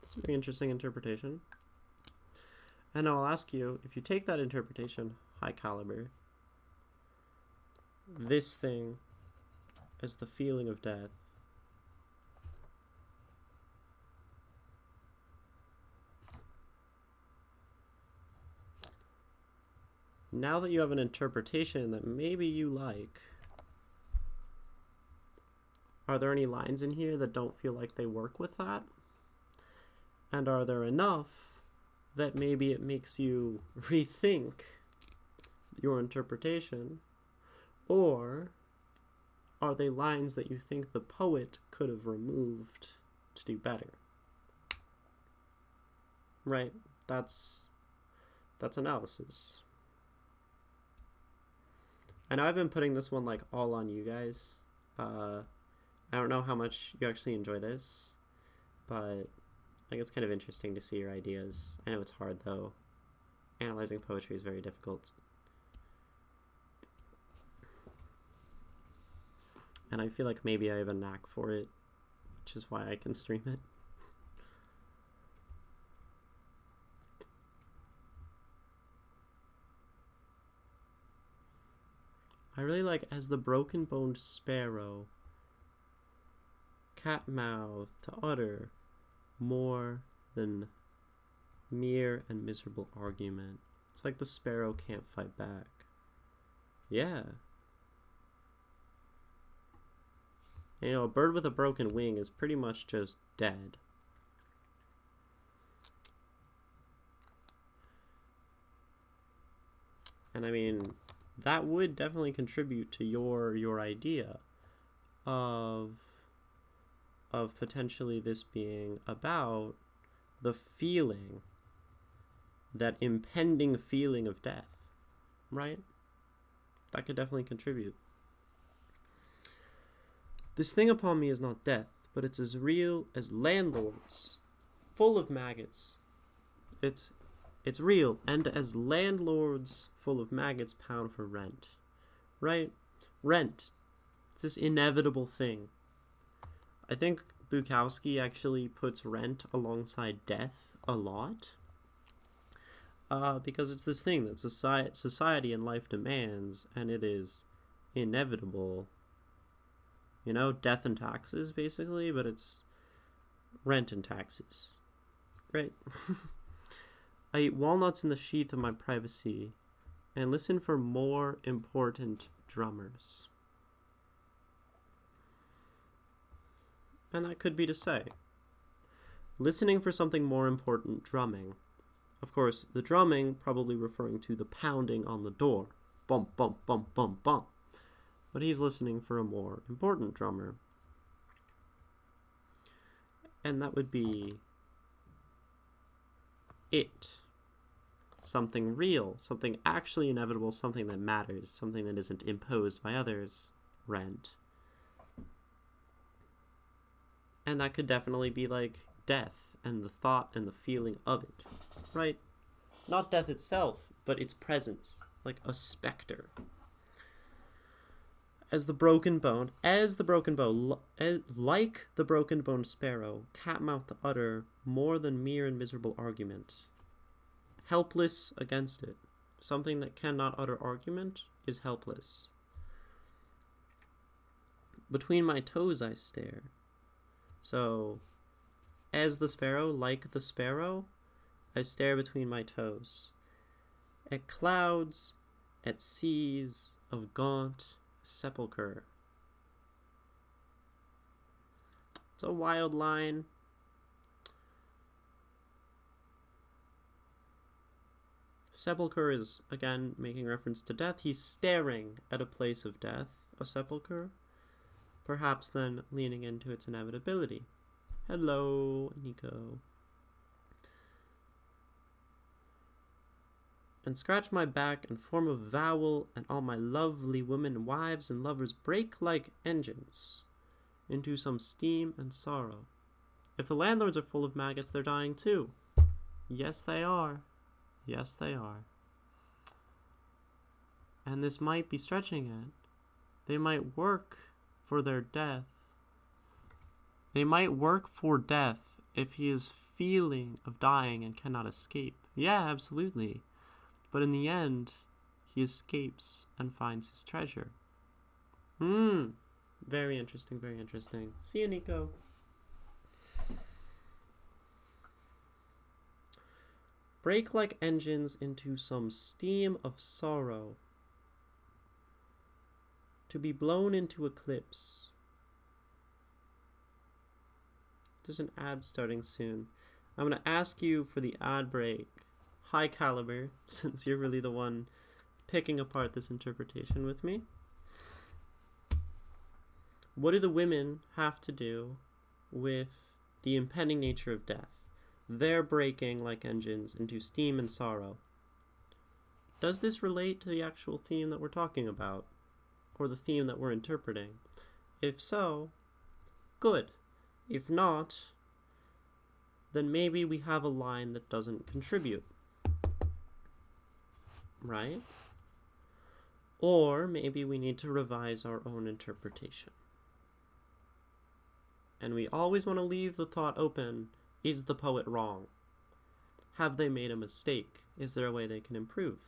Speaker 1: It's a very interesting interpretation. And I'll ask you, if you take that interpretation, high caliber, this thing as the feeling of death, now that you have an interpretation that maybe you like, are there any lines in here that don't feel like they work with that? And are there enough that maybe it makes you rethink your interpretation? Or are they lines that you think the poet could have removed to do better? Right, that's analysis. I know I've been putting this one like all on you guys. I don't know how much you actually enjoy this, but like it's kind of interesting to see your ideas. I know it's hard though. Analyzing poetry is very difficult. And I feel like maybe I have a knack for it, which is why I can stream it. I really like as the broken-boned sparrow, cat-mouth to utter more than mere and miserable argument. It's like the sparrow can't fight back. Yeah. You know, a bird with a broken wing is pretty much just dead. And I mean, that would definitely contribute to your idea of potentially this being about the feeling, that impending feeling of death, right? That could definitely contribute. This thing upon me is not death, but it's as real as landlords, full of maggots. It's real, and as landlords full of maggots pound for rent, right? Rent. It's this inevitable thing. I think Bukowski actually puts rent alongside death a lot, because it's this thing that society and life demands, and it is inevitable. You know, death and taxes, basically, but it's rent and taxes, right? I eat walnuts in the sheath of my privacy and listen for more important drummers. And that could be to say, listening for something more important, drumming. Of course, the drumming probably referring to the pounding on the door. Bump, bump, bump, bump, bump. But he's listening for a more important drummer. And that would be it. Something real, something actually inevitable, something that matters, something that isn't imposed by others. Rent. And that could definitely be like death and the thought and the feeling of it, right? Not death itself, but its presence, like a specter. Like the broken bone, sparrow, cat-mouth to utter more than mere and miserable argument. Helpless against it. Something that cannot utter argument is helpless. Between my toes I stare. So, As the sparrow, like the sparrow, I stare between my toes. At clouds, at seas of gaunt sepulchre. It's a wild line. Sepulchre is, again, making reference to death. He's staring at a place of death, a sepulchre, perhaps then leaning into its inevitability. Hello, Nico. And scratch my back and form a vowel, and all my lovely women, wives, and lovers break like engines into some steam and sorrow. If the landlords are full of maggots, they're dying too. Yes, they are. Yes, they are. And this might be stretching it. They might work for their death. They might work for death if he is feeling of dying and cannot escape. Yeah, absolutely. But in the end, he escapes and finds his treasure. Very interesting, very interesting. See you, Nico. Break like engines into some steam of sorrow, to be blown into eclipse. There's an ad starting soon. I'm going to ask you for the ad break. High caliber, since you're really the one picking apart this interpretation with me. What do the women have to do with the impending nature of death? They're breaking like engines into steam and sorrow. Does this relate to the actual theme that we're talking about? Or the theme that we're interpreting? If so, good. If not, then maybe we have a line that doesn't contribute. Right? Or maybe we need to revise our own interpretation. And we always want to leave the thought open. Is the poet wrong? Have they made a mistake? Is there a way they can improve?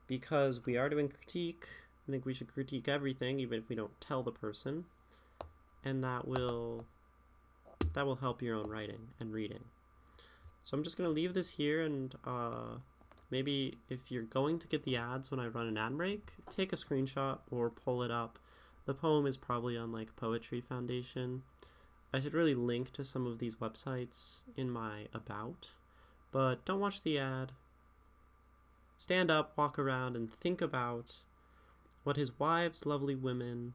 Speaker 1: Because we are doing critique, I think we should critique everything, even if we don't tell the person. And that will help your own writing and reading. So I'm just going to leave this here, and maybe if you're going to get the ads when I run an ad break, take a screenshot or pull it up. The poem is probably on like Poetry Foundation. I should really link to some of these websites in my about, but don't watch the ad. Stand up, walk around, and think about what his wives, lovely women,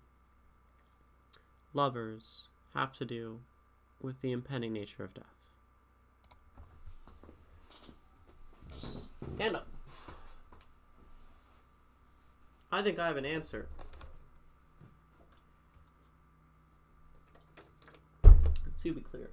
Speaker 1: lovers have to do with the impending nature of death. Stand up. I think I have an answer. To be clear.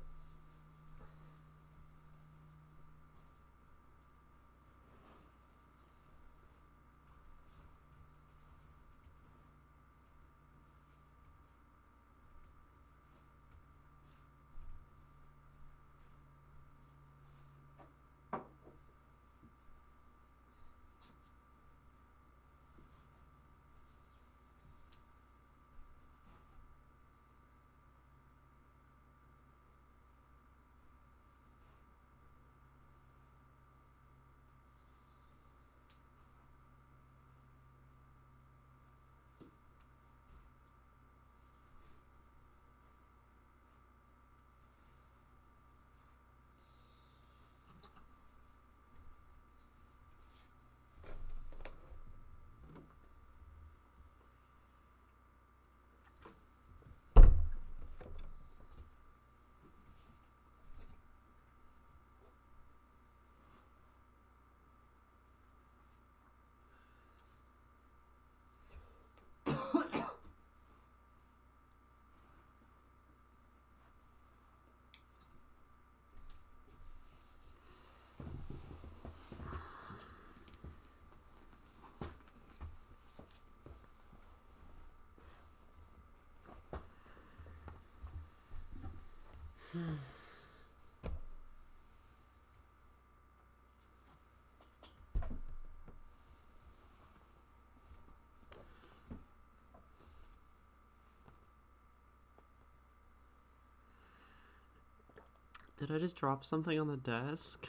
Speaker 1: Did I just drop something on the desk?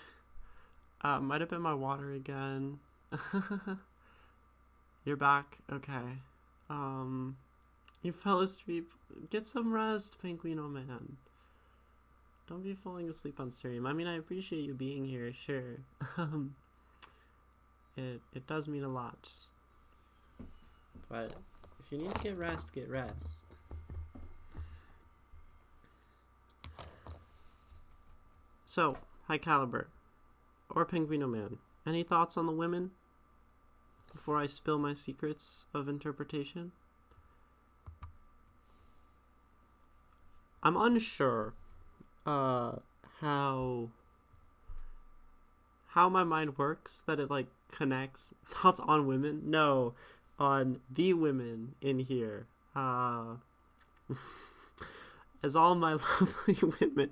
Speaker 1: Might have been my water again. You're back? Okay. You fell asleep. Get some rest, Penguino Man. Don't be falling asleep on stream. I mean, I appreciate you being here, sure. It does mean a lot. But if you need to get rest, get rest. So, High Caliber, or Penguino Man, any thoughts on the women before I spill my secrets of interpretation? I'm unsure how my mind works, that it like connects thoughts on women. No, on the women in here. As all my lovely women,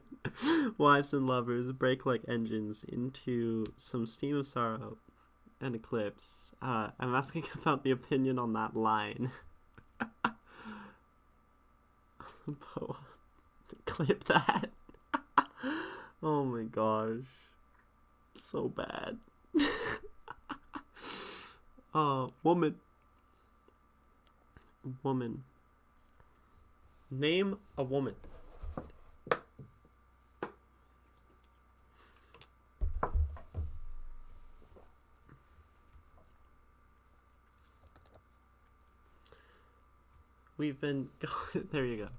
Speaker 1: wives and lovers, break like engines into some steam of sorrow and eclipse. I'm asking about the opinion on that line. Clip that. Oh my gosh. So bad. Woman. Name a woman. We've been there you go.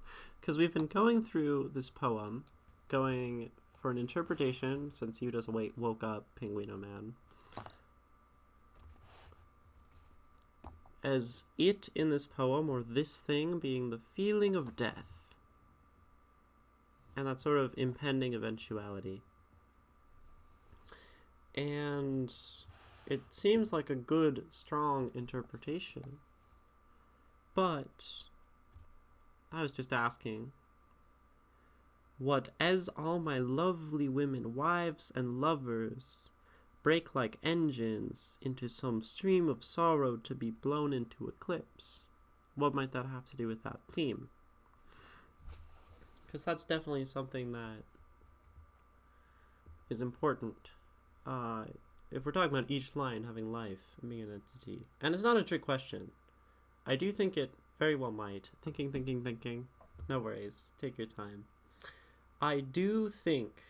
Speaker 1: Because we've been going through this poem, going for an interpretation, since you just woke up, Penguino Man, as it in this poem, or this thing, being the feeling of death, and that sort of impending eventuality. And it seems like a good, strong interpretation, but I was just asking, what as all my lovely women, wives and lovers, break like engines into some stream of sorrow to be blown into eclipse, what might that have to do with that theme? Because that's definitely something that is important. If we're talking about each line having life and being an entity. And it's not a trick question. I do think it very well might. Thinking. No worries. Take your time. I do think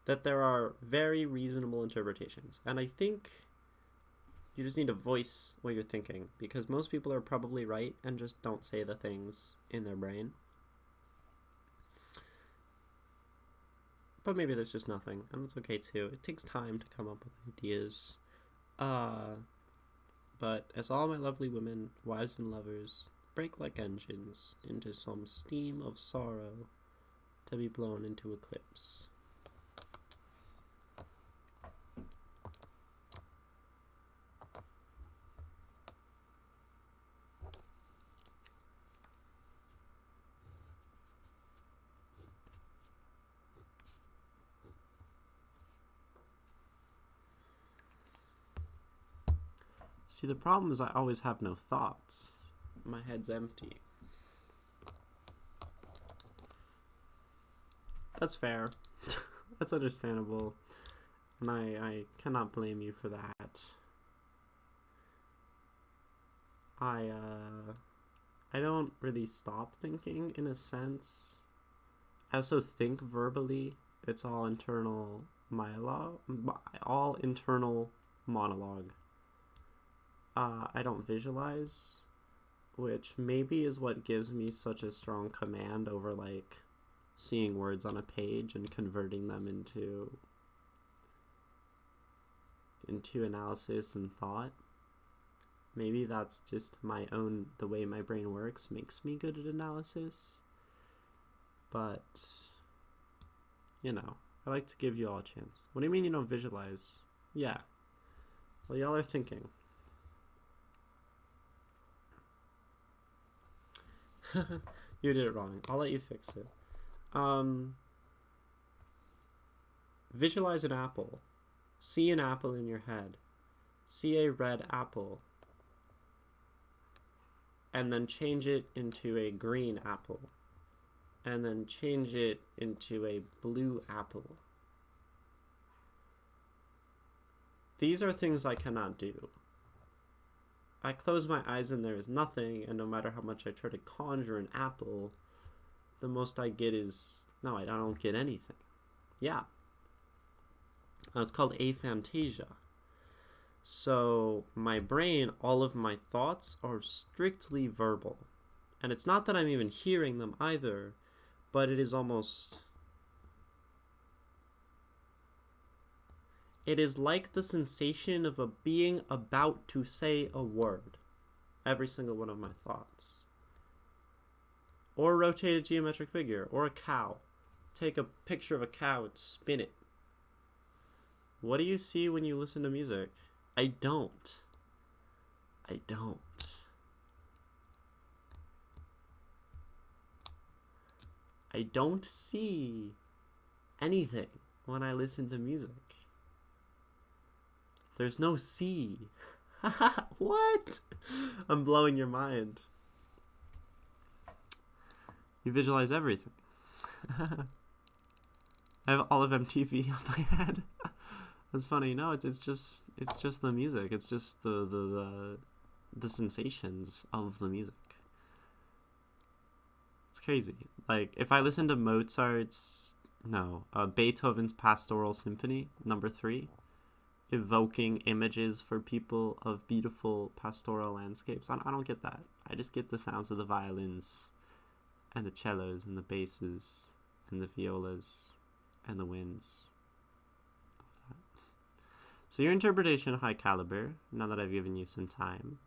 Speaker 1: that there are very reasonable interpretations. And I think you just need to voice what you're thinking. Because most people are probably right and just don't say the things in their brain. But maybe there's just nothing. And that's okay too. It takes time to come up with ideas. But as all my lovely women, wives and lovers, break like engines into some steam of sorrow to be blown into eclipse. See, the problem is I always have no thoughts. My head's empty. That's fair. That's understandable. And I cannot blame you for that. I don't really stop thinking, in a sense. I also think verbally. It's all internal all internal monologue. I don't visualize, which maybe is what gives me such a strong command over, like, seeing words on a page and converting them into analysis and thought. Maybe that's just the way my brain works makes me good at analysis. But, I like to give you all a chance. What do you mean you don't visualize? Yeah. Well, y'all are thinking. You did it wrong. I'll let you fix it. Visualize an apple. See an apple in your head. See a red apple. And then change it into a green apple. and then change it into a blue apple. These are things I cannot do. I close my eyes and there is nothing, and no matter how much I try to conjure an apple, the most I get is, no, I don't get anything. Yeah. It's called aphantasia. So my brain, all of my thoughts are strictly verbal. And it's not that I'm even hearing them either, but it is almost... It is like the sensation of being about to say a word. Every single one of my thoughts. Or rotate a geometric figure, or a cow. Take a picture of a cow and spin it. What do you see when you listen to music? I don't. I don't. I don't see anything when I listen to music. There's no see. What? I'm blowing your mind. You visualize everything. I have all of MTV on my head. That's funny. No, it's just the music. It's just the sensations of the music. It's crazy. Like if I listen to Beethoven's Pastoral Symphony No. 3, evoking images for people of beautiful pastoral landscapes, I don't get that. I just get the sounds of the violins and the cellos and the basses and the violas and the winds. So your interpretation, high caliber, now that I've given you some time.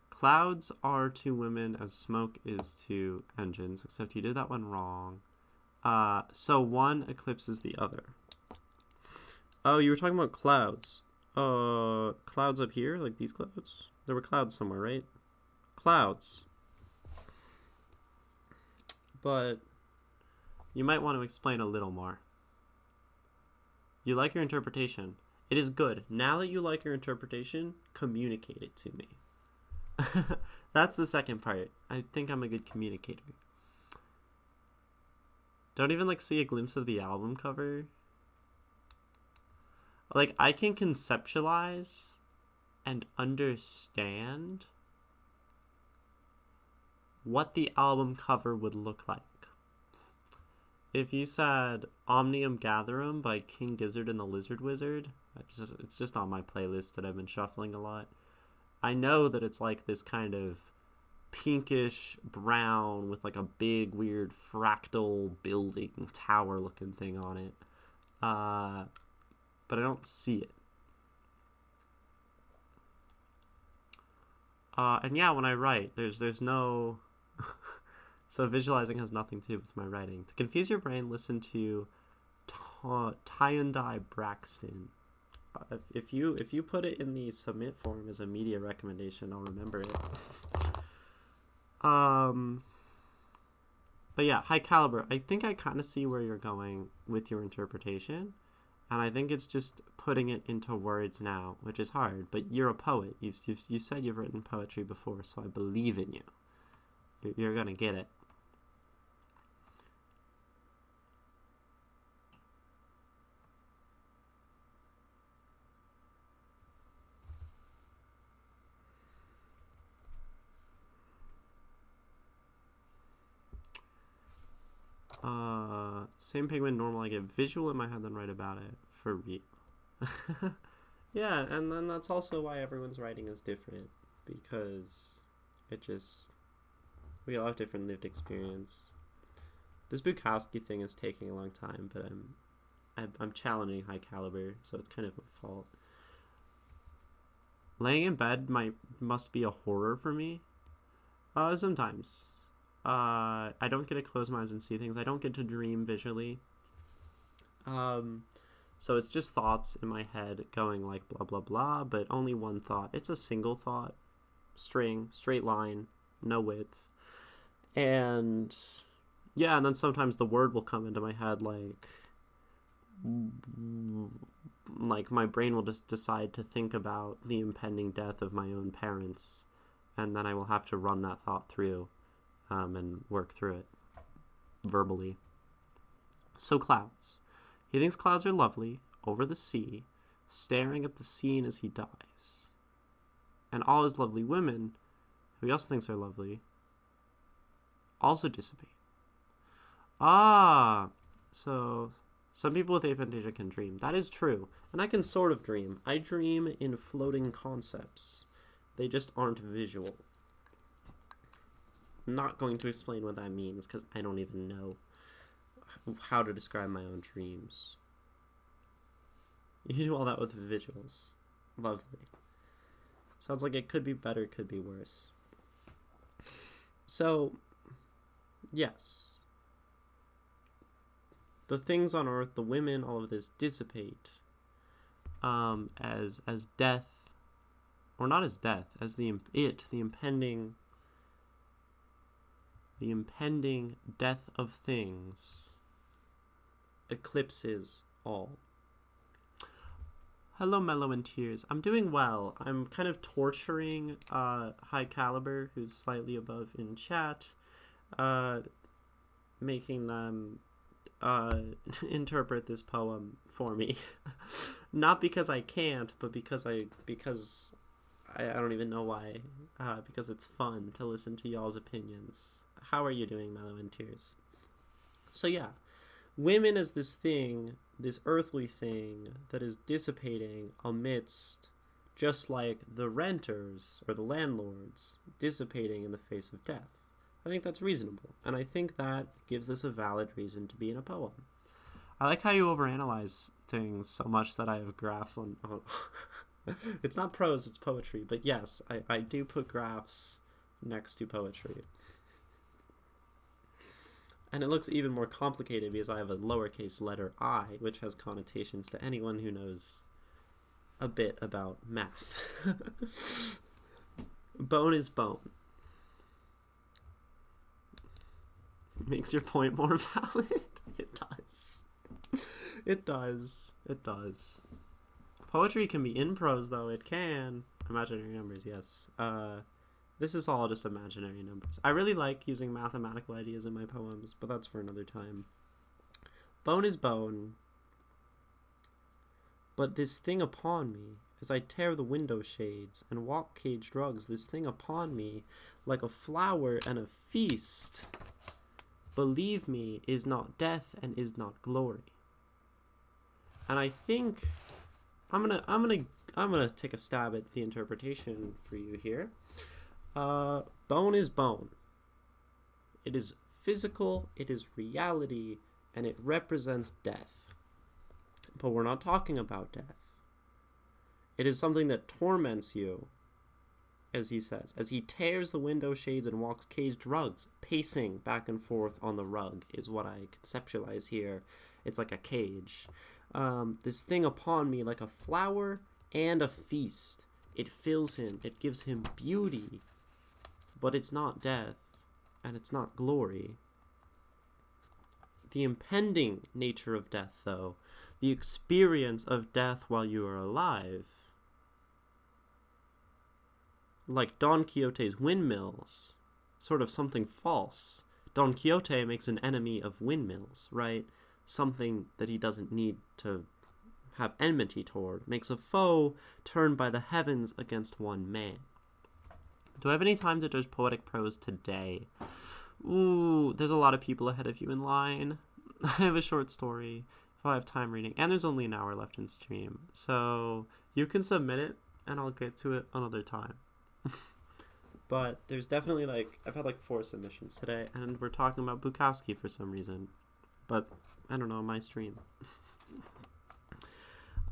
Speaker 1: Clouds are to women as smoke is to engines, except you did that one wrong. So one eclipses the other. Oh, you were talking about clouds. Clouds up here, like these clouds? There were clouds somewhere, right? Clouds. But you might want to explain a little more. You like your interpretation. It is good. Now that you like your interpretation, communicate it to me. That's the second part. I think I'm a good communicator. Don't even see a glimpse of the album cover. I can conceptualize and understand what the album cover would look like. If you said Omnium Gatherum by King Gizzard and the Lizard Wizard, it's just on my playlist that I've been shuffling a lot. I know that it's like this kind of pinkish brown with a big weird fractal building tower looking thing on it. But I don't see it. And yeah, when I write, there's no... So visualizing has nothing to do with my writing. To confuse your brain, listen to Tyondai Braxton. If you put it in the submit form as a media recommendation, I'll remember it. But yeah, high caliber. I think I kind of see where you're going with your interpretation, and I think it's just putting it into words now, which is hard. But you're a poet. You said you've written poetry before, so I believe in you. You're gonna get it. Same pigment, normal. I get visual in my head, then write about it for real. Yeah, and then that's also why everyone's writing is different, because we all have different lived experience. This Bukowski thing is taking a long time, but I'm challenging high caliber, so it's kind of my fault. Laying in bed must be a horror for me. Sometimes. I don't get to close my eyes and see things. I don't get to dream visually. So it's just thoughts in my head going blah, blah, blah, but only one thought. It's a single thought. String, straight line, no width. And yeah, and then sometimes the word will come into my head my brain will just decide to think about the impending death of my own parents. and then I will have to run that thought through and work through it verbally. So clouds. He thinks clouds are lovely over the sea, staring at the scene as he dies. And all his lovely women, who he also thinks are lovely, also dissipate. So some people with aphantasia can dream. That is true. And I can sort of dream. I dream in floating concepts. They just aren't visual. I'm not going to explain what that means because I don't even know how to describe my own dreams. You do all that with visuals. Lovely. Sounds like it could be better, could be worse. So, yes. The things on earth, the women, all of this dissipate as death, or not as death, as the impending death of things eclipses all. Hello, Mellow and Tears. I'm doing well. I'm kind of torturing High Caliber, who's slightly above in chat, making them interpret this poem for me. Not because I can't, but because I don't even know why. Because it's fun to listen to y'all's opinions. How are you doing, Mellow and Tears? So yeah, women as this thing, this earthly thing that is dissipating amidst, just like the renters or the landlords dissipating in the face of death. I think that's reasonable, and I think that gives this a valid reason to be in a poem. I like how you overanalyze things so much that I have graphs on... It's not prose, it's poetry, but yes, I do put graphs next to poetry. And it looks even more complicated because I have a lowercase letter I, which has connotations to anyone who knows a bit about math. Bone is bone. Makes your point more valid. It does. It does. It does. Poetry can be in prose, though. It can. Imaginary numbers, yes. This is all just imaginary numbers. I really like using mathematical ideas in my poems, but that's for another time. Bone is bone. But this thing upon me, as I tear the window shades and walk caged rugs, this thing upon me, like a flower and a feast, believe me, is not death and is not glory. And I think I'm gonna take a stab at the interpretation for you here. Bone is bone. It is physical, it is reality, and it represents death. But we're not talking about death. It is something that torments you, as he says, as he tears the window shades and walks caged rugs, pacing back and forth on the rug is what I conceptualize here. It's like a cage. This thing upon me like a flower and a feast. It fills him, it gives him beauty, but it's not death, and it's not glory. The impending nature of death, though, the experience of death while you are alive, like Don Quixote's windmills, sort of something false. Don Quixote makes an enemy of windmills, right? Something that he doesn't need to have enmity toward, makes a foe turned by the heavens against one man. Do I have any time to judge poetic prose today? Ooh, there's a lot of people ahead of you in line. I have a short story if I have time reading, and there's only an hour left in stream, so you can submit it and I'll get to it another time. But there's definitely I've had 4 submissions today, and we're talking about Bukowski for some reason, but I don't know, my stream.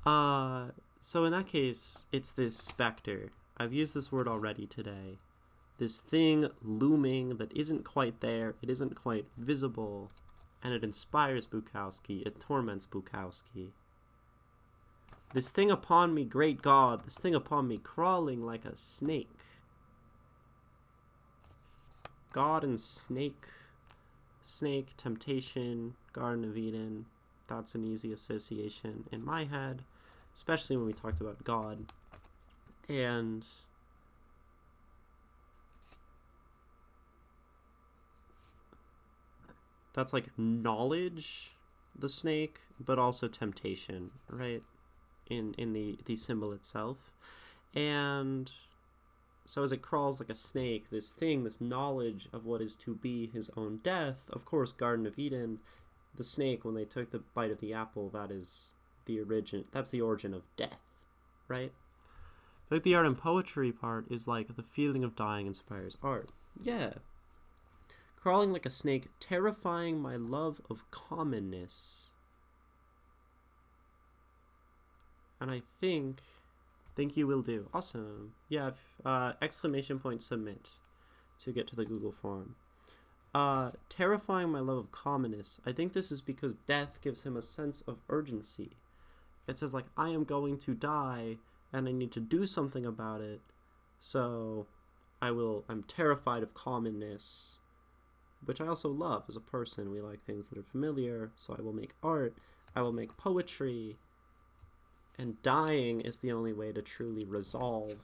Speaker 1: So in that case, it's this specter. I've used this word already today. This thing looming that isn't quite there, it isn't quite visible, and it inspires Bukowski, it torments Bukowski. This thing upon me, great God, this thing upon me crawling like a snake. God and snake, temptation, Garden of Eden, that's an easy association in my head, especially when we talked about God. And that's like knowledge, the snake, but also temptation, right? In the symbol itself. And so as it crawls like a snake, this thing, this knowledge of what is to be his own death, of course, Garden of Eden, the snake, when they took the bite of the apple, that's the origin of death, right? Like the art and poetry part is like the feeling of dying inspires art. Yeah. Crawling like a snake, terrifying my love of commonness. And I think you will do. Awesome. Yeah, exclamation point submit to get to the Google form. Terrifying my love of commonness. I think this is because death gives him a sense of urgency. It says like, I am going to die and I need to do something about it. So I'm terrified of commonness, which I also love as a person. We like things that are familiar, so I will make art, I will make poetry, and dying is the only way to truly resolve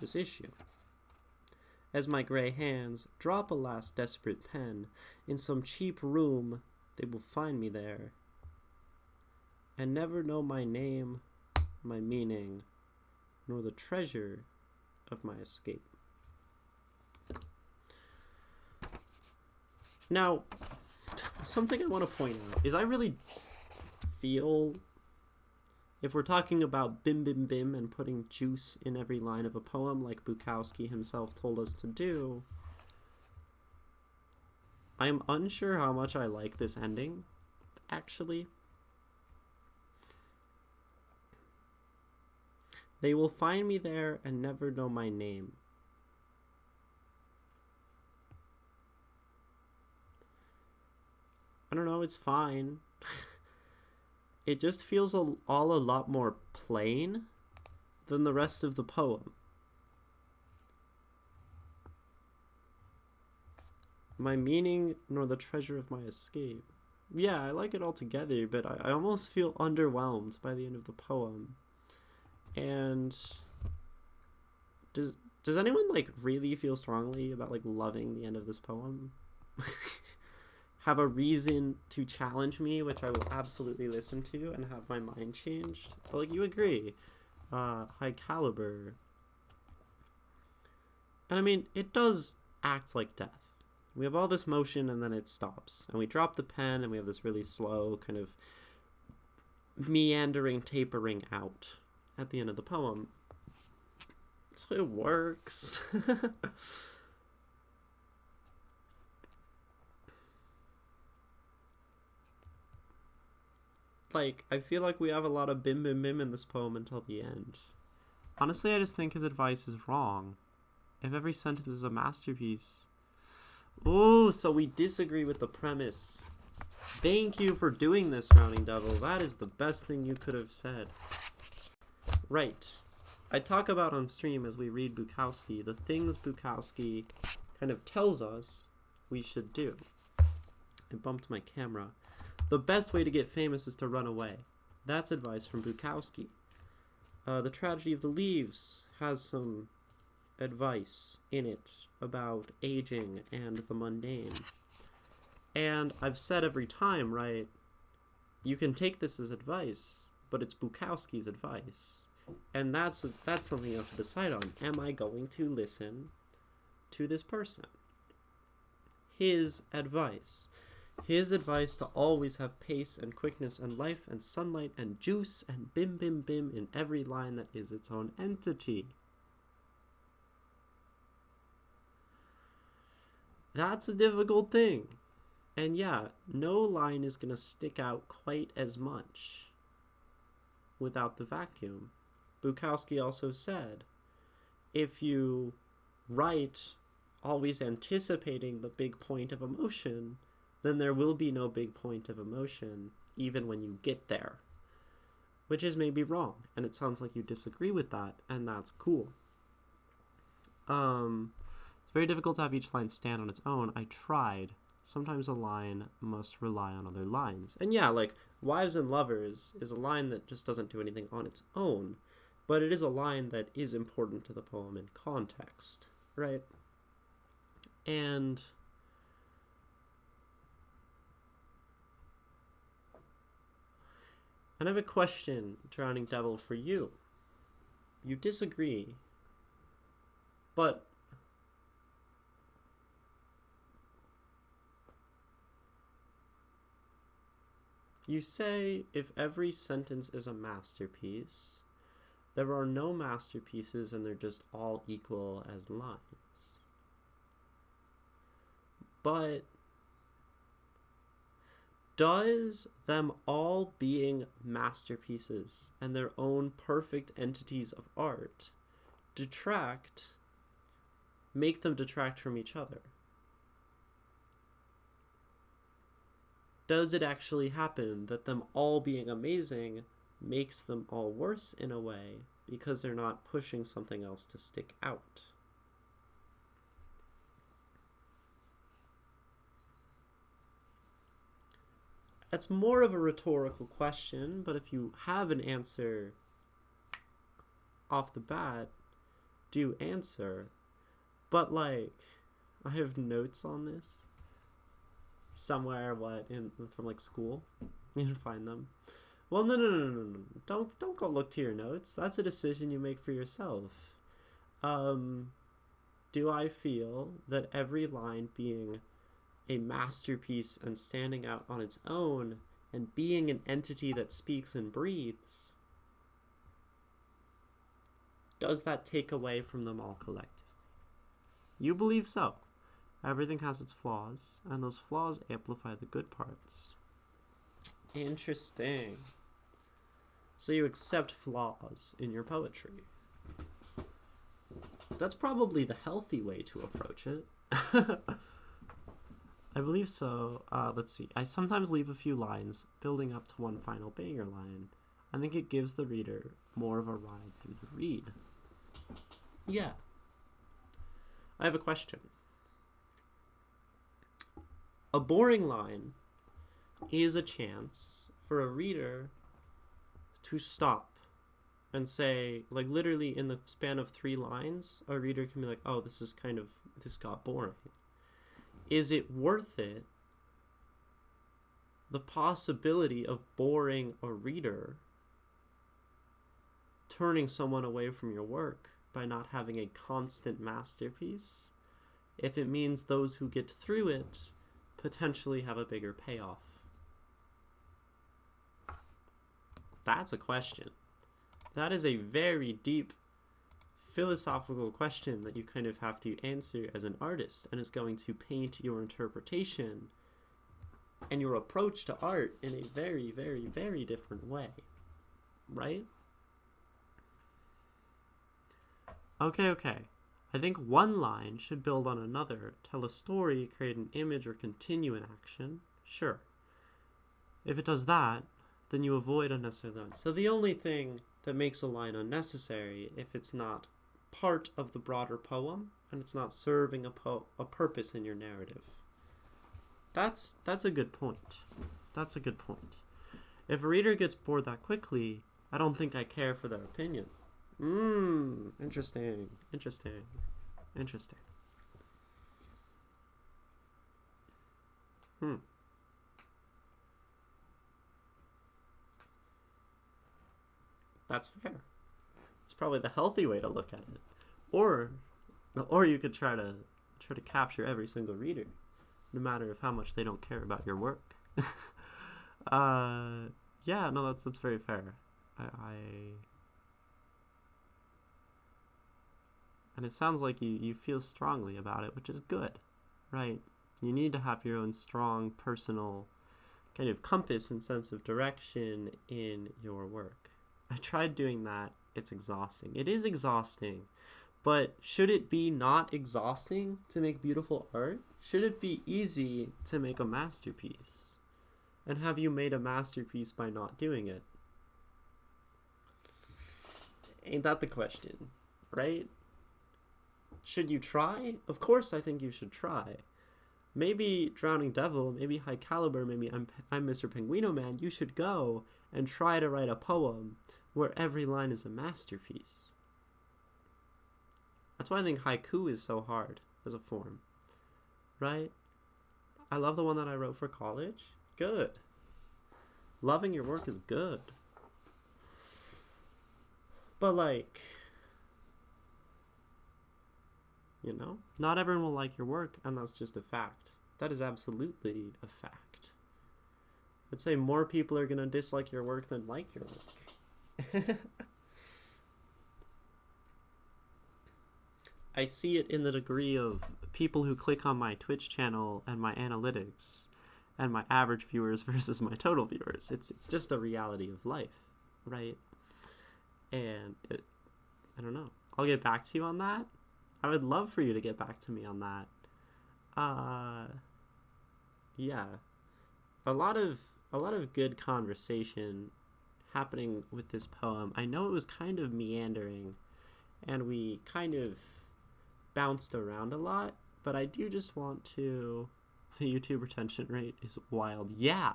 Speaker 1: this issue. As my gray hands drop a last desperate pen, in some cheap room they will find me there, and never know my name, my meaning, nor the treasure of my escape. Now, something I want to point out is I really feel, if we're talking about bim bim bim and putting juice in every line of a poem like Bukowski himself told us to do, I am unsure how much I like this ending, actually. They will find me there and never know my name. I don't know, it's fine. It just feels all a lot more plain than the rest of the poem. My meaning nor the treasure of my escape. Yeah, I like it all together, but I almost feel underwhelmed by the end of the poem. And does anyone like really feel strongly about like loving the end of this poem? Have a reason to challenge me, which I will absolutely listen to and have my mind changed. But like, you agree. High caliber. And I mean, it does act like death. We have all this motion and then it stops. And we drop the pen and we have this really slow kind of meandering, tapering out at the end of the poem. So it works. Like, I feel like we have a lot of bim bim bim in this poem until the end. Honestly, I just think his advice is wrong. If every sentence is a masterpiece. Oh, so we disagree with the premise. Thank you for doing this, Drowning Devil. That is the best thing you could have said. Right. I talk about on stream as we read Bukowski, the things Bukowski kind of tells us we should do. I bumped my camera. The best way to get famous is to run away. That's advice from Bukowski. The Tragedy of the Leaves has some advice in it about aging and the mundane. And I've said every time, right, you can take this as advice, but it's Bukowski's advice. And that's something you have to decide on. Am I going to listen to this person? His advice. His advice to always have pace and quickness and life and sunlight and juice and bim bim bim in every line that is its own entity. That's a difficult thing. And yeah, no line is going to stick out quite as much without the vacuum. Bukowski also said, if you write always anticipating the big point of emotion, then there will be no big point of emotion, even when you get there. Which is maybe wrong, and it sounds like you disagree with that, and that's cool. It's very difficult to have each line stand on its own. I tried. Sometimes a line must rely on other lines. And yeah, like, Wives and Lovers is a line that just doesn't do anything on its own, but it is a line that is important to the poem in context, right? And And I have a question, Drowning Devil, for you. You disagree, but you say if every sentence is a masterpiece, there are no masterpieces and they're just all equal as lines. But does them all being masterpieces and their own perfect entities of art make them detract from each other? Does it actually happen that them all being amazing makes them all worse in a way because they're not pushing something else to stick out? That's more of a rhetorical question, but if you have an answer off the bat, do answer. But like, I have notes on this somewhere, from like school. You can find them. Well, no. Don't go look to your notes. That's a decision you make for yourself. Do I feel that every line being a masterpiece and standing out on its own and being an entity that speaks and breathes, does that take away from them all collectively? You believe so. Everything has its flaws, and those flaws amplify the good parts. Interesting. So you accept flaws in your poetry. That's probably the healthy way to approach it. I believe so. Let's see. I sometimes leave a few lines building up to one final banger line. I think it gives the reader more of a ride through the read. Yeah. I have a question. A boring line is a chance for a reader to stop and say, like literally in the span of 3 lines, a reader can be like, oh, this got boring. Is it worth it, the possibility of boring a reader, turning someone away from your work by not having a constant masterpiece, if it means those who get through it potentially have a bigger payoff? That's a question. That is a very deep philosophical question that you kind of have to answer as an artist, and is going to paint your interpretation and your approach to art in a very, very, very different way, right? Okay. I think one line should build on another, tell a story, create an image, or continue an action. Sure. If it does that, then you avoid unnecessary lines. So the only thing that makes a line unnecessary, if it's not part of the broader poem and it's not serving a purpose in your narrative. That's a good point. That's a good point. If a reader gets bored that quickly, I don't think I care for their opinion. Interesting. That's fair. It's probably the healthy way to look at it. Or you could try to capture every single reader, no matter of how much they don't care about your work. Yeah, no, that's very fair. And it sounds like you feel strongly about it, which is good, right? You need to have your own strong personal kind of compass and sense of direction in your work. I tried doing that. It's exhausting. It is exhausting. But should it be not exhausting to make beautiful art? Should it be easy to make a masterpiece? And have you made a masterpiece by not doing it? Ain't that the question, right? Should you try? Of course I think you should try. Maybe Drowning Devil, maybe High Caliber, maybe I'm Mr. Penguino Man, you should go and try to write a poem where every line is a masterpiece. That's why I think haiku is so hard as a form, right? I love the one that I wrote for college. Good. Loving your work is good. But, like, you know, not everyone will like your work, and that's just a fact. That is absolutely a fact. I'd say more people are going to dislike your work than like your work. I see it in the degree of people who click on my Twitch channel and my analytics and my average viewers versus my total viewers. It's just a reality of life, right? And I don't know. I'll get back to you on that. I would love for you to get back to me on that. Yeah. A lot of good conversation happening with this poem. I know it was kind of meandering and we kind of bounced around a lot, but I do just want to... The YouTube retention rate is wild. Yeah.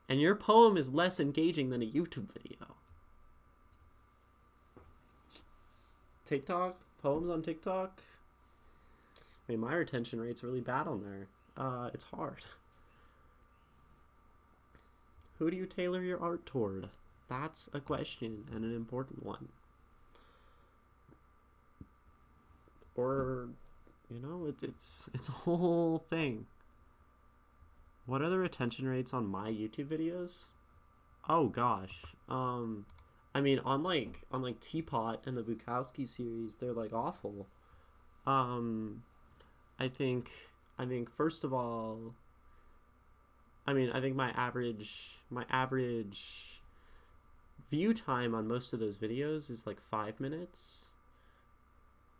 Speaker 1: And your poem is less engaging than a YouTube video. TikTok? Poems on TikTok? I mean, my retention rate's really bad on there. It's hard. Who do you tailor your art toward? That's a question, and an important one. Or, you know, it's a whole thing. What are the retention rates on my YouTube videos? Oh gosh. I mean, on like Teapot and the Bukowski series, they're like awful. I think first of all, I think my average view time on most of those videos is like 5 minutes,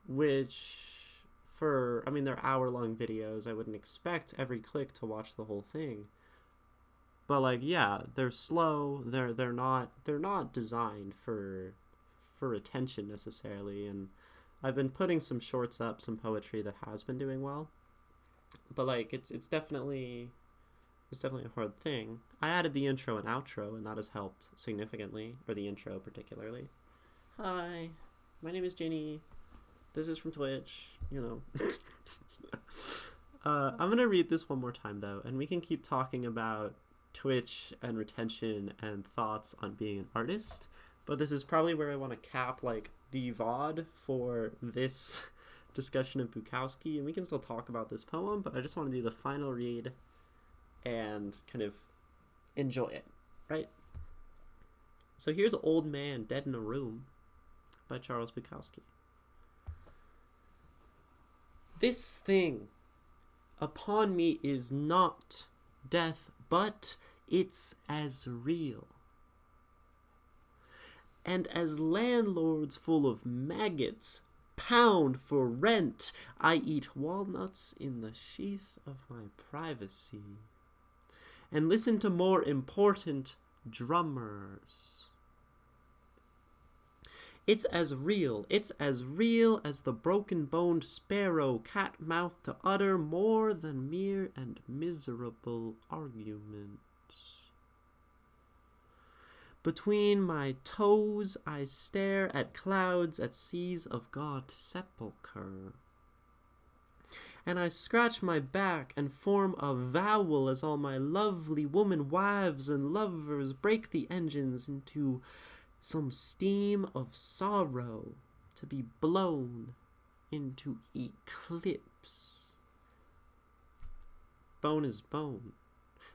Speaker 1: which they're hour-long videos. I wouldn't expect every click to watch the whole thing. But like, yeah, they're slow. They're not designed for attention necessarily. And I've been putting some shorts up, some poetry that has been doing well. But like, it's definitely a hard thing. I added the intro and outro, and that has helped significantly, or the intro particularly. Hi, my name is Jenny. This is from Twitch, you know. I'm going to read this one more time, though, and we can keep talking about Twitch and retention and thoughts on being an artist. But this is probably where I want to cap, like, the VOD for this discussion of Bukowski, and we can still talk about this poem, but I just want to do the final read and kind of enjoy it, right? So here's Old Man Dead in a Room by Charles Bukowski. This thing upon me is not death, but it's as real. And as landlords full of maggots pound for rent, I eat walnuts in the sheath of my privacy and listen to more important drummers. It's as real as the broken-boned sparrow cat-mouth to utter more than mere and miserable argument. Between my toes I stare at clouds at seas of God's sepulchre. And I scratch my back and form a vowel as all my lovely woman wives and lovers break the engines into some steam of sorrow to be blown into eclipse. Bone is bone,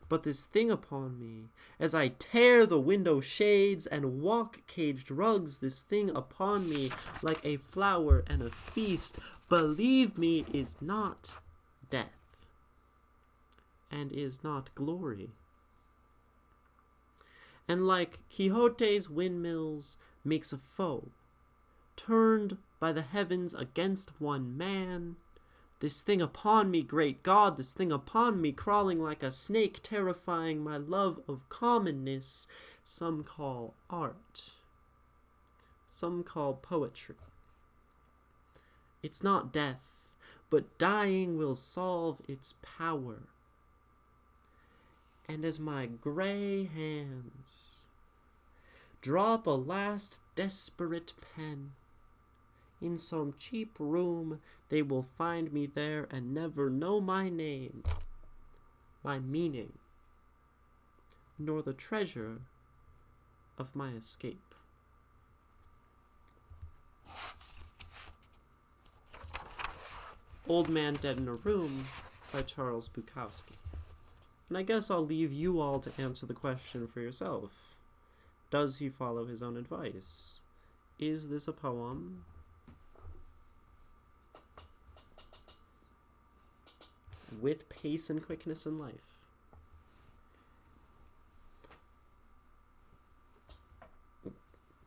Speaker 1: but this thing upon me, as I tear the window shades and walk caged rugs, this thing upon me like a flower and a feast, believe me, is not death and is not glory. And like Quixote's windmills makes a foe, turned by the heavens against one man, this thing upon me, great God, this thing upon me, crawling like a snake, terrifying my love of commonness, some call art, some call poetry. It's not death, but dying will solve its power. And as my gray hands drop a last desperate pen, in some cheap room they will find me there and never know my name, my meaning, nor the treasure of my escape. Old Man Dead in a Room by Charles Bukowski. And I guess I'll leave you all to answer the question for yourself. Does he follow his own advice? Is this a poem with pace and quickness in life?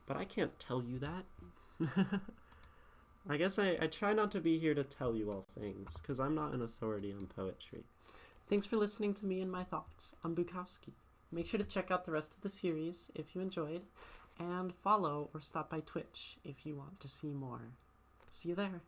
Speaker 1: But I can't tell you that. I guess I try not to be here to tell you all things, because I'm not an authority on poetry. Thanks for listening to me and my thoughts on Bukowski. Make sure to check out the rest of the series if you enjoyed, and follow or stop by Twitch if you want to see more. See you there.